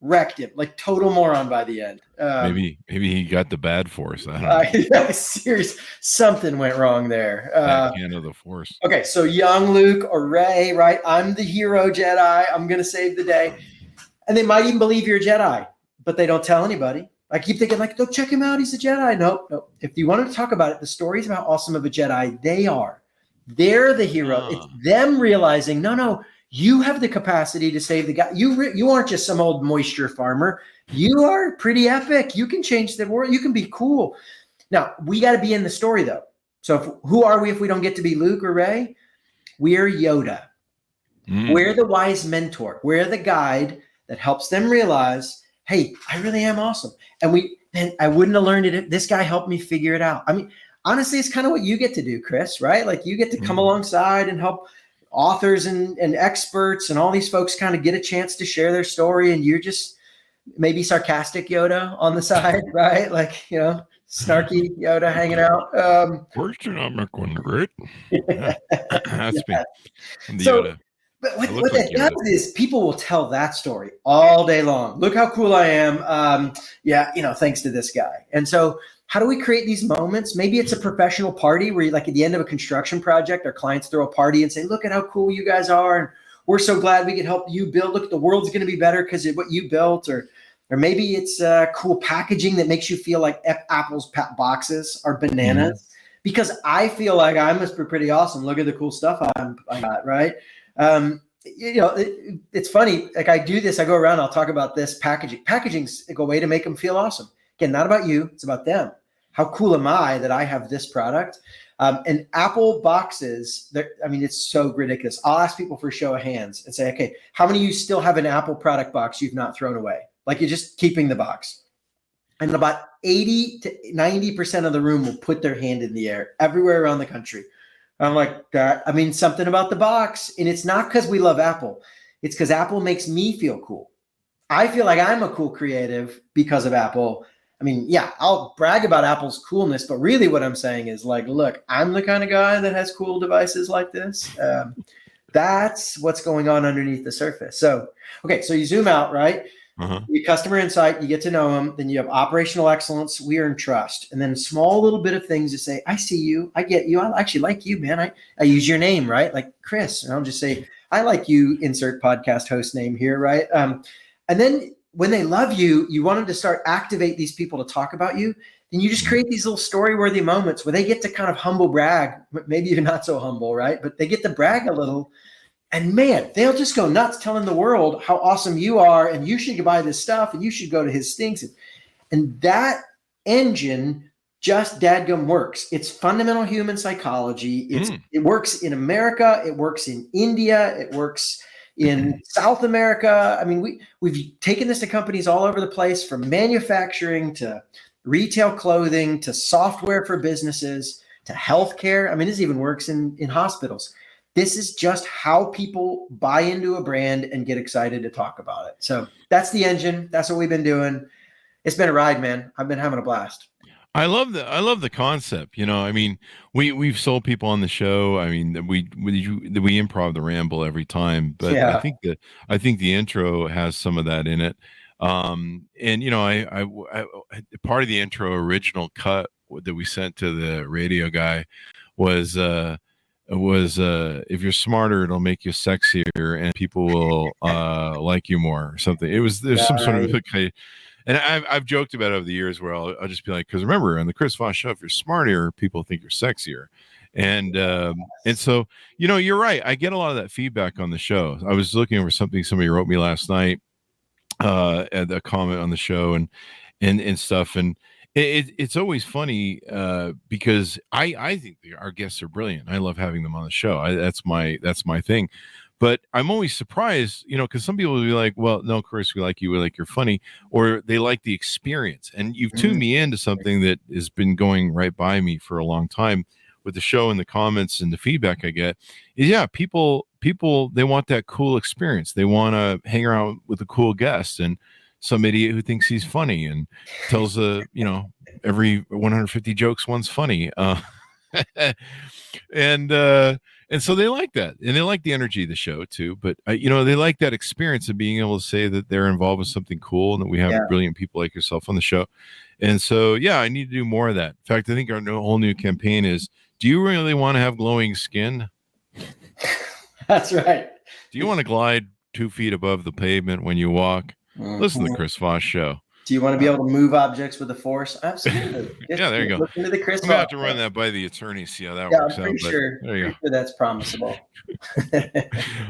wrecked him, like total moron by the end.
Maybe he got the bad force. I don't know.
Serious, something went wrong there.
Backhand of the force.
Okay, so young Luke or Rey, right? I'm the hero Jedi. I'm gonna save the day. And they might even believe you're a Jedi, but they don't tell anybody. I keep thinking like, go check him out. He's a Jedi. Nope. If you want to talk about it, the stories about how awesome of a Jedi they are. They're the hero. It's them realizing, no, you have the capacity to save the guy. You aren't just some old moisture farmer. You are pretty epic. You can change the world. You can be cool. Now, we got to be in the story though. So who are we if we don't get to be Luke or Rey? We're Yoda. We're the wise mentor. We're the guide that helps them realize, hey, I really am awesome. And I wouldn't have learned it if this guy helped me figure it out. I mean, honestly, it's kind of what you get to do, Chris, right? Like you get to come alongside and help authors and experts and all these folks kind of get a chance to share their story. And you're just maybe sarcastic Yoda on the side, right? Like, snarky Yoda hanging out.
Words are not my one great. That's me. I'm the
So,
Yoda.
But what that does is people will tell that story all day long. Look how cool I am. Thanks to this guy. And so how do we create these moments? Maybe it's a professional party where like at the end of a construction project, our clients throw a party and say, look at how cool you guys are. And we're so glad we could help you build. Look, the world's going to be better because of what you built. Or Or maybe it's cool packaging that makes you feel like Apple's boxes are bananas, because I feel like I must be pretty awesome. Look at the cool stuff I got, right? It's funny. Like I do this, I go around, I'll talk about this packaging. Packaging's a way to make them feel awesome. Again, not about you, it's about them. How cool am I that I have this product? And Apple boxes, it's so ridiculous. I'll ask people for a show of hands and say, okay, how many of you still have an Apple product box you've not thrown away? Like you're just keeping the box. And about 80 to 90% of the room will put their hand in the air everywhere around the country. I'm like, something about the box. And it's not because we love Apple. It's because Apple makes me feel cool. I feel like I'm a cool creative because of Apple. I'll brag about Apple's coolness, but really what I'm saying is like, look, I'm the kind of guy that has cool devices like this. That's what's going on underneath the surface. So you zoom out, right? You customer insight, you get to know them. Then you have operational excellence. We earn trust. And then a small little bit of things to say, I see you. I get you. I actually like you, man. I use your name, right? Like Chris. And I'll just say, I like you, insert podcast host name here, right? And then when they love you, you want them to start activate these people to talk about you. Then you just create these little story-worthy moments where they get to kind of humble brag, maybe even not so humble, right? But they get to brag a little. And man, they'll just go nuts telling the world how awesome you are, and you should buy this stuff, and you should go to his stinks. And that engine just dadgum works. It's fundamental human psychology. It works in America. It works in India. It works in South America. We've taken this to companies all over the place, from manufacturing to retail clothing to software for businesses to healthcare. This even works in hospitals. This is just how people buy into a brand and get excited to talk about it. So that's the engine. That's what we've been doing. It's been a ride, man. I've been having a blast.
I love the concept. We've sold people on the show. We improv the ramble every time, but yeah. I think the intro has some of that in it. I part of the intro original cut that we sent to the radio guy was if you're smarter, it'll make you sexier and people will like you more or something. There's some sort of and I've joked about it over the years where I'll just be like, because remember on the Chris Voss Show, if you're smarter, people think you're sexier. And so, you're right. I get a lot of that feedback on the show. I was looking over something somebody wrote me last night, at a comment on the show and stuff. And it's always funny because I think our guests are brilliant. I love having them on the show. That's my thing. But I'm always surprised, because some people will be like, well, no, Chris, we like you. We like you're funny, or they like the experience. And you've tuned me into something that has been going right by me for a long time with the show and the comments and the feedback I get is, people, they want that cool experience. They want to hang around with a cool guest and some idiot who thinks he's funny and tells every 150 jokes one's funny. And so they like that, and they like the energy of the show too. But they like that experience of being able to say that they're involved with something cool and that we have brilliant people like yourself on the show. And so, I need to do more of that. In fact, I think our whole new campaign is, do you really want to have glowing skin?
That's right.
Do you want to glide 2 feet above the pavement when you walk? Listen to the Chris Voss Show.
Do you want to be able to move objects with the force? Absolutely.
Yeah, there you go.
Listen to the Chris
I'm going to have to run that by the attorney, see how that works out.
I'm sure that's promisable.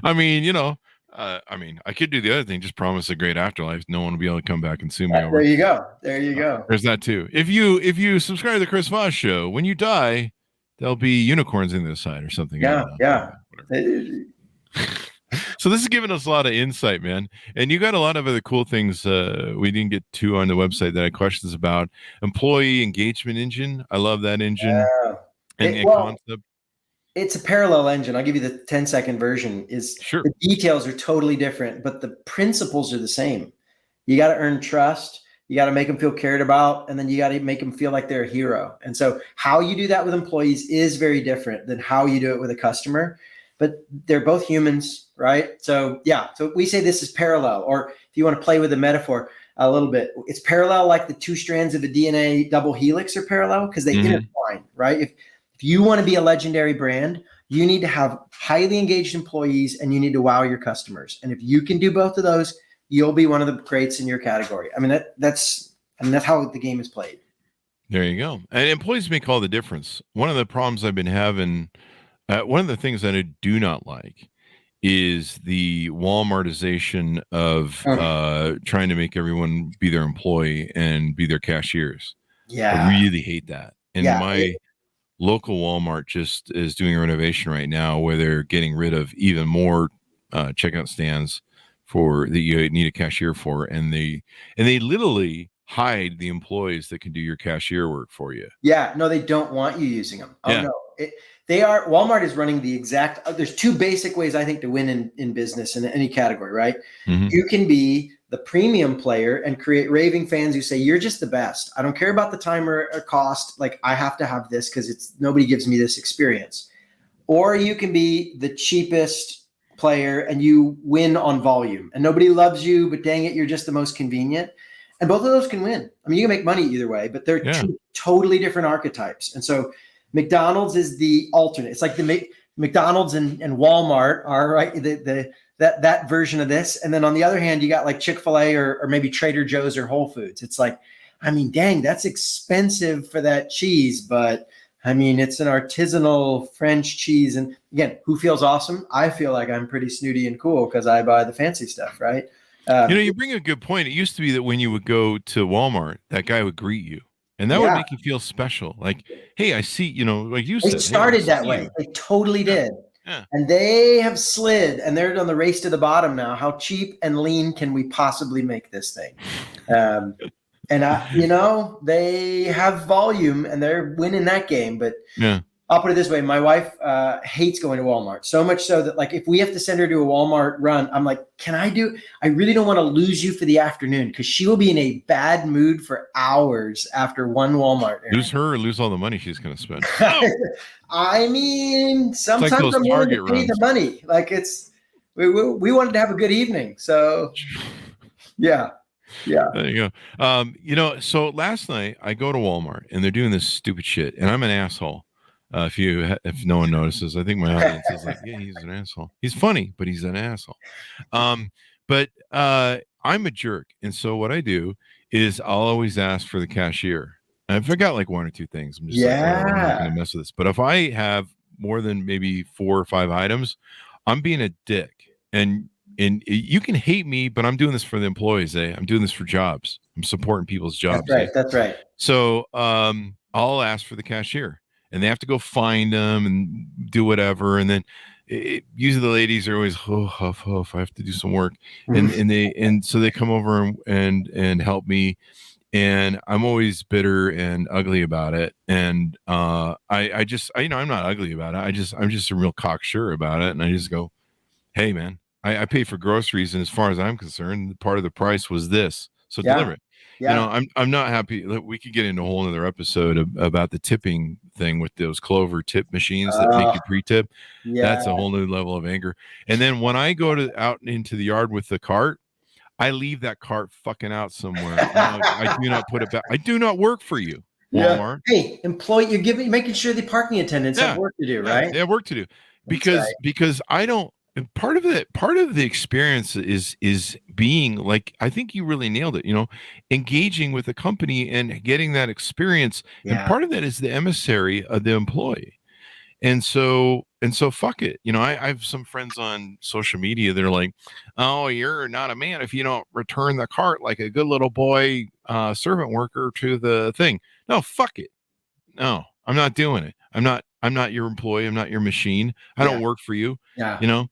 I could do the other thing, just promise a great afterlife. No one will be able to come back and sue me over.
There you go. There you go.
There's that too. If you subscribe to the Chris Voss Show, when you die, there'll be unicorns in the side or something.
Yeah.
So this has given us a lot of insight, man. And you got a lot of other cool things we didn't get to on the website that I had questions about. Employee engagement engine. I love that engine. And concept.
It's a parallel engine. I'll give you the 10-second version.
Sure.
The details are totally different, but the principles are the same. You got to earn trust. You got to make them feel cared about, and then you got to make them feel like they're a hero. And so how you do that with employees is very different than how you do it with a customer. But they're both humans, right? So so we say this is parallel, or if you want to play with the metaphor a little bit, it's parallel like the two strands of a DNA double helix are parallel because they intertwine, right? If you want to be a legendary brand, you need to have highly engaged employees and you need to wow your customers. And if you can do both of those, you'll be one of the greats in your category. I mean, that's how the game is played.
There you go. And employees make all the difference. One of the problems I've been having, one of the things that I do not like is the Walmartization of trying to make everyone be their employee and be their cashiers.
Yeah.
I really hate that. And my local Walmart just is doing a renovation right now where they're getting rid of even more checkout stands for that you need a cashier for, and they literally hide the employees that can do your cashier work for you.
Yeah, no, they don't want you using them. Oh no, Walmart is running the exact. There's two basic ways I think to win in business in any category, right? Mm-hmm. You can be the premium player and create raving fans who say you're just the best. I don't care about the time or cost. Like I have to have this because nobody gives me this experience. Or you can be the cheapest player and you win on volume and nobody loves you, but dang it, you're just the most convenient. And both of those can win. I mean, you can make money either way, but they're two totally different archetypes. And so McDonald's is the alternate. It's like the McDonald's and Walmart are right. That version of this. And then on the other hand, you got like Chick-fil-A or maybe Trader Joe's or Whole Foods. It's like, I mean, dang, that's expensive for that cheese, but I mean, it's an artisanal French cheese. And again, who feels awesome? I feel like I'm pretty snooty and cool because I buy the fancy stuff, right?
You bring a good point. It used to be that when you would go to Walmart, that guy would greet you. And that would make you feel special. Like, hey, I see, like you said.
It started that way. They totally did. Yeah. And they have slid and they're on the race to the bottom now. How cheap and lean can we possibly make this thing? And they have volume and they're winning that game. But I'll put it this way. My wife hates going to Walmart so much so that like, if we have to send her to a Walmart run, I'm like, I really don't want to lose you for the afternoon because she will be in a bad mood for hours after one Walmart errand.
Lose her or lose all the money she's going to spend.
I mean, sometimes like I'm willing to pay the money. Like we wanted to have a good evening. So yeah.
There you go. So last night I go to Walmart and they're doing this stupid shit and I'm an asshole. If no one notices, I think my audience is like, yeah, he's an asshole. He's funny, but he's an asshole. But I'm a jerk. And so what I do is I'll always ask for the cashier. And if I got like one or two things, I'm just like, I'm not going to mess with this. But if I have more than maybe 4 or 5 items, I'm being a dick. And you can hate me, but I'm doing this for the employees. I'm doing this for jobs. I'm supporting people's jobs.
That's right.
So I'll ask for the cashier. And they have to go find them and do whatever. And then usually the ladies are always, huff, I have to do some work. And so they come over and help me. And I'm always bitter and ugly about it. And I'm not ugly about it. I'm just a real cocksure about it. And I just go, hey, man, I pay for groceries. And as far as I'm concerned, part of the price was this. So deliver it. Yeah. I'm not happy. We could get into a whole other episode about the tipping thing with those Clover tip machines that make you pre-tip. Yeah. That's a whole new level of anger. And then when I go out into the yard with the cart, I leave that cart fucking out somewhere. I do not put it back. I do not work for you, Walmart.
Yeah. Hey, employee, you're making sure the parking attendants have work to do, right?
They have work to do because I don't. And part of the experience is being like, I think you really nailed it, engaging with the company and getting that experience. Yeah. And part of that is the emissary of the employee. And so fuck it. I have some friends on social media that are like, oh, you're not a man if you don't return the cart like a good little boy, servant worker to the thing. No, fuck it. No, I'm not doing it. I'm not your employee. I'm not your machine. I don't work for you. Yeah.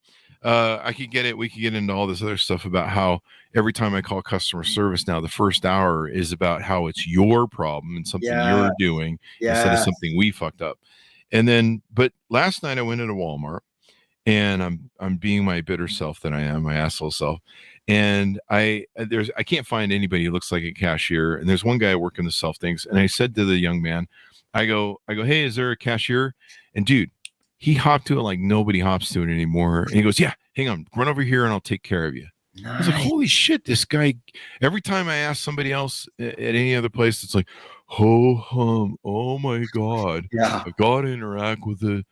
I could get it. We could get into all this other stuff about how every time I call customer service now, the first hour is about how it's your problem and something you're doing instead of something we fucked up. And then, but last night I went into Walmart and I'm being my bitter self that I am, my asshole self. And I can't find anybody who looks like a cashier. And there's one guy working the self things. And I said to the young man, I go, hey, is there a cashier? And dude, he hopped to it like nobody hops to it anymore. And he goes, yeah, hang on, run over here and I'll take care of you. Nice. I was like, holy shit, this guy, every time I ask somebody else at any other place, it's like, oh my God. Yeah. I got to interact with the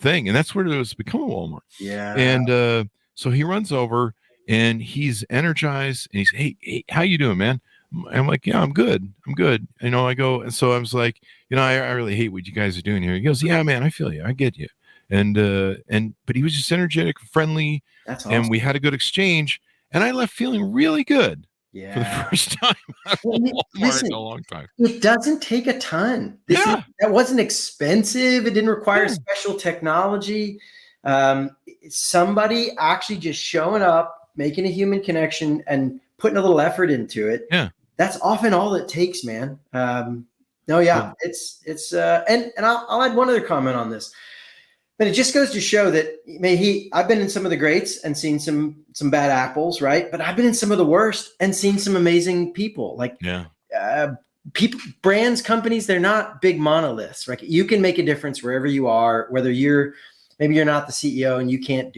thing. And that's where it was become a Walmart.
Yeah.
And so he runs over and he's energized, and he's, hey, how you doing, man? I'm like, yeah, I'm good. I go, and so I was like, I really hate what you guys are doing here. He goes, yeah, man, I feel you. I get you. But he was just energetic, friendly.
That's awesome.
And we had a good exchange, and I left feeling really good.
Yeah.
For the first time at Walmart in a long time.
It doesn't take a ton. That wasn't expensive. It didn't require special technology. Somebody actually just showing up, making a human connection, and putting a little effort into it.
Yeah.
That's often all it takes, man. It's and I'll add one other comment on this. But it just goes to show that I've been in some of the greats and seen some bad apples, right? But I've been in some of the worst and seen some amazing people. People, brands, companies, they're not big monoliths, right? You can make a difference wherever you are, whether maybe you're not the CEO and you can't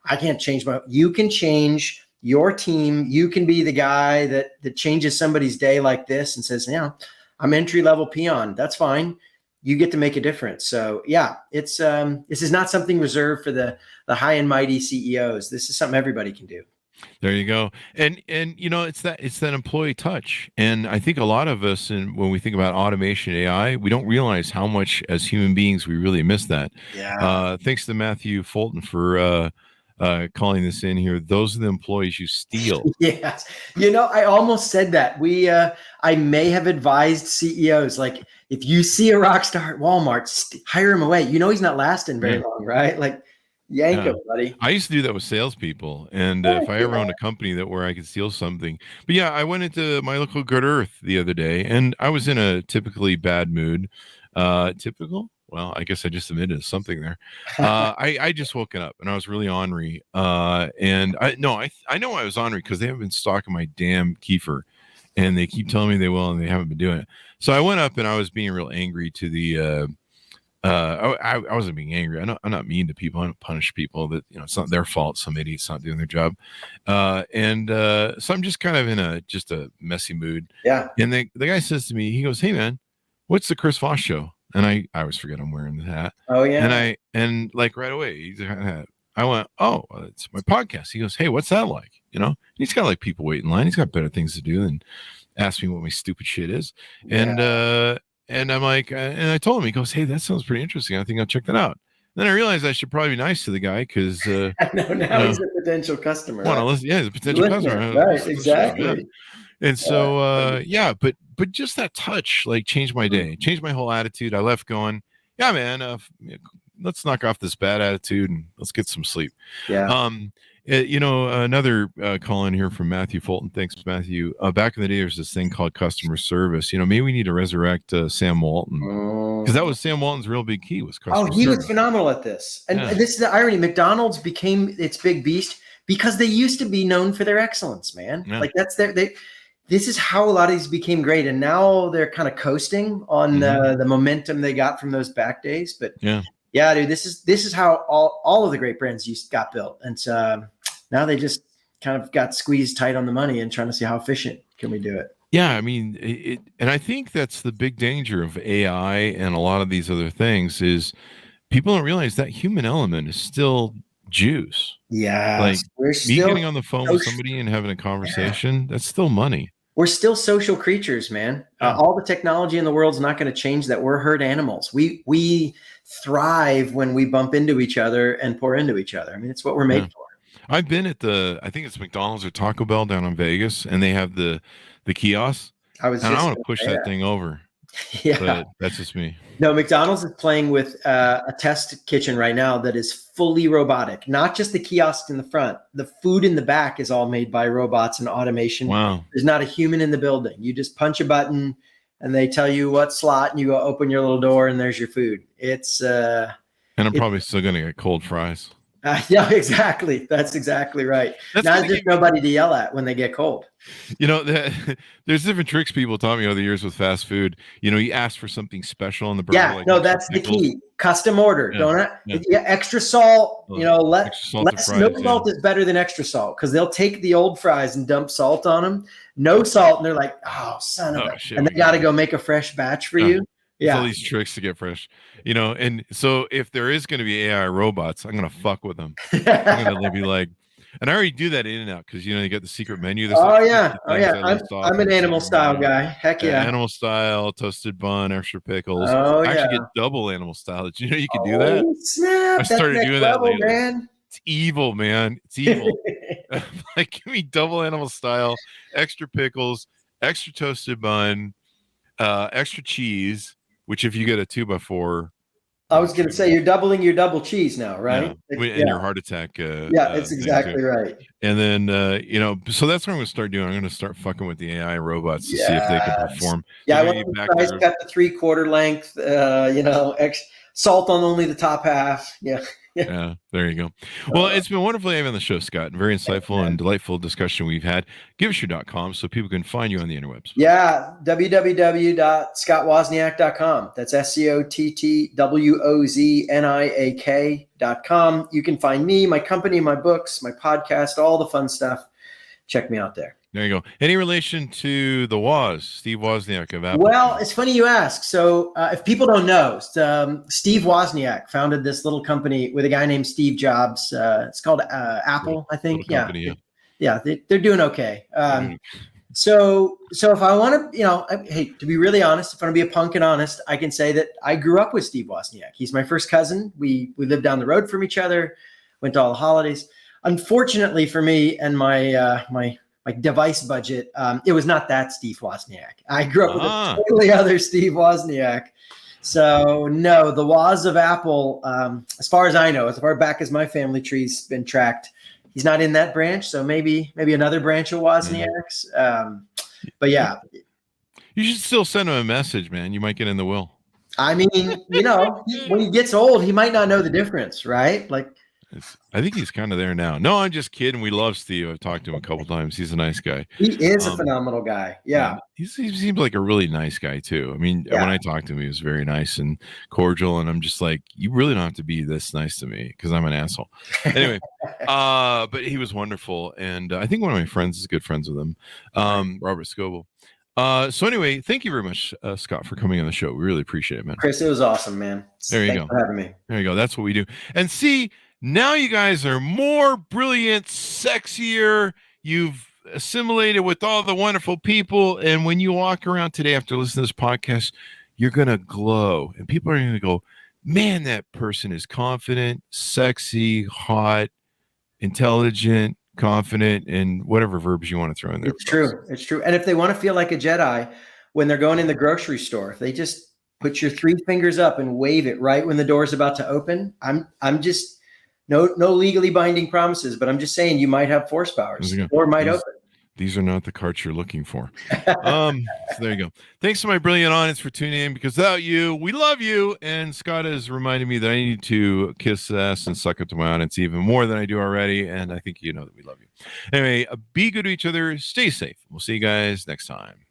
I can't change you can change your team. You can be the guy that changes somebody's day like this and says, I'm entry-level peon. That's fine. You get to make a difference. So it's this is not something reserved for the high and mighty CEOs. This is something everybody can do.
There you go. And it's that employee touch. And I think a lot of us, when we think about automation, AI, we don't realize how much as human beings we really miss that.
Yeah.
Thanks to Matthew Fulton for calling this in here. Those are the employees you steal.
Yes. I almost said that. I may have advised CEOs, like, if you see a rock star at Walmart, hire him away. He's not lasting very long, right? Like, yank him, buddy.
I used to do that with salespeople. And if I ever owned a company where I could steal something. But I went into my local Good Earth the other day, and I was in a typically bad mood. Typical? Well, I guess I just admitted something there. I just woken up and I was really ornery. And I know I was ornery because they haven't been stocking my damn kefir, and they keep telling me they will, and they haven't been doing it. So I went up and I was being real angry to the. I wasn't being angry. I'm not mean to people. I don't punish people. That it's not their fault. Some idiot's not doing their job. So I'm just kind of in a messy mood.
Yeah.
And the guy says to me, he goes, "Hey man, what's the Chris Voss Show?" And I always forget I'm wearing the hat.
Oh yeah.
And like right away, I went, "Oh, it's my podcast." He goes, "Hey, what's that like?" He's got like people wait in line. He's got better things to do than ask me what my stupid shit is. Yeah. And I'm like, and I told him, he goes, "Hey, that sounds pretty interesting. I think I'll check that out." Then I realized I should probably be nice to the guy because
now he's a potential customer.
He's a potential customer.
Right, exactly.
Yeah. And so, but just that touch, like, changed my day, changed my whole attitude. I left going, yeah, man, let's knock off this bad attitude and let's get some sleep.
Yeah.
Another call in here from Matthew Fulton. Thanks, Matthew. Back in the day, there's this thing called customer service. Maybe we need to resurrect Sam Walton, because that was Sam Walton's real big key, was customer service.
Was phenomenal at this. And this is the irony. McDonald's became its big beast because they used to be known for their excellence, man. Yeah. Like this is how a lot of these became great. And now they're kind of coasting on the momentum they got from those back days. But yeah, dude, this is how all of the great brands got built. And now they just kind of got squeezed tight on the money and trying to see how efficient can we do it.
Yeah, I mean, and I think that's the big danger of AI and a lot of these other things is people don't realize that human element is still juice.
Yeah,
like me getting on the phone with somebody and having a conversation, that's still money.
We're still social creatures, man. All the technology in the world's not going to change that. We're herd animals. We thrive when we bump into each other and pour into each other. I mean, it's what we're made for.
I've been at I think it's McDonald's or Taco Bell down in Vegas, and they have the kiosks. I want to push that thing over.
Yeah,
but that's just me.
No, McDonald's is playing with a test kitchen right now that is fully robotic. Not just the kiosk in the front. The food in the back is all made by robots and automation.
Wow.
There's not a human in the building. You just punch a button and they tell you what slot, and you go open your little door and there's your food. It's
and I'm probably still going to get cold fries.
Yeah, exactly. That's exactly right. Now there's nobody to yell at when they get cold.
There's different tricks people taught me over the years with fast food. You ask for something special on the burger.
Yeah, like that's the key. Custom order. Extra salt. No salt is better than extra salt because they'll take the old fries and dump salt on them. No salt, and they're like, "Oh, son of a!" Shit, and they got to go make a fresh batch for you. Yeah,
all these tricks to get fresh, and so if there is going to be AI robots, I'm going to fuck with them. I'm going to be like, And I already do that in and out because you got the secret menu.
There's I'm an animal style guy. Heck yeah.
Animal style, toasted bun, extra pickles.
Oh,
I actually get double animal style. Did you know you can do that?
Snap.
I started doing that lately.
Man.
It's evil, man. It's evil. Like, give me double animal style, extra pickles, extra toasted bun, extra cheese, which if you get a 2x4,
I was going to say you're doubling your double cheese now, right?
Yeah. And your heart attack.
It's exactly right.
And then, so that's what I'm going to start doing. I'm going to start fucking with the AI robots to see if they can perform.
Yeah, I want to guys got the 3/4 length, salt on only the top half. Yeah.
Yeah, there you go. Well, it's been wonderful having on the show, Scott. Very insightful and delightful discussion we've had. Give us your .com so people can find you on the interwebs.
Yeah, www.scottwozniak.com. That's SCOTTWOZNIAK.com. You can find me, my company, my books, my podcast, all the fun stuff. Check me out there.
There you go. Any relation to the Woz, Steve Wozniak of Apple?
Well, it's funny you ask. So if people don't know, Steve Wozniak founded this little company with a guy named Steve Jobs. It's called Apple, I think.
Company,
yeah. They're doing okay. So if I want to, hey, to be really honest, if I want to be a punk and honest, I can say that I grew up with Steve Wozniak. He's my first cousin. We lived down the road from each other, went to all the holidays. Unfortunately for me and my device budget, it was not that Steve Wozniak. I grew up with a totally other Steve Wozniak. So no, the Woz of Apple, as far as I know, as far back as my family tree's been tracked, he's not in that branch. So maybe another branch of Wozniaks. But yeah.
You should still send him a message, man. You might get in the will.
I mean, when he gets old, he might not know the difference, right? Like,
I think he's kind of there now. No, I'm just kidding. We love Steve. I've talked to him a couple times. He's a nice guy.
He is a phenomenal guy. Yeah.
He seems like a really nice guy too. I mean, when I talked to him, he was very nice and cordial. And I'm just like, you really don't have to be this nice to me because I'm an asshole. Anyway, but he was wonderful. And I think one of my friends is good friends with him, Robert Scoble. So anyway, thank you very much, Scott, for coming on the show. We really appreciate it, man.
Chris, it was awesome, man.
Thanks
for having me.
There you go. That's what we do. And see, now you guys are more brilliant, sexier. You've assimilated with all the wonderful people. And when you walk around today after listening to this podcast, you're going to glow. And people are going to go, man, that person is confident, sexy, hot, intelligent, confident, and whatever verbs you want to throw in there.
It's true. It's true. And if they want to feel like a Jedi when they're going in the grocery store, if they just put your 3 fingers up and wave it right when the door is about to open, I'm just... No legally binding promises, but I'm just saying you might have force powers or might open.
These are not the carts you're looking for. So there you go. Thanks to my brilliant audience for tuning in, because without you, we love you. And Scott has reminded me that I need to kiss ass and suck up to my audience even more than I do already. And I think you know that we love you. Anyway, be good to each other. Stay safe. We'll see you guys next time.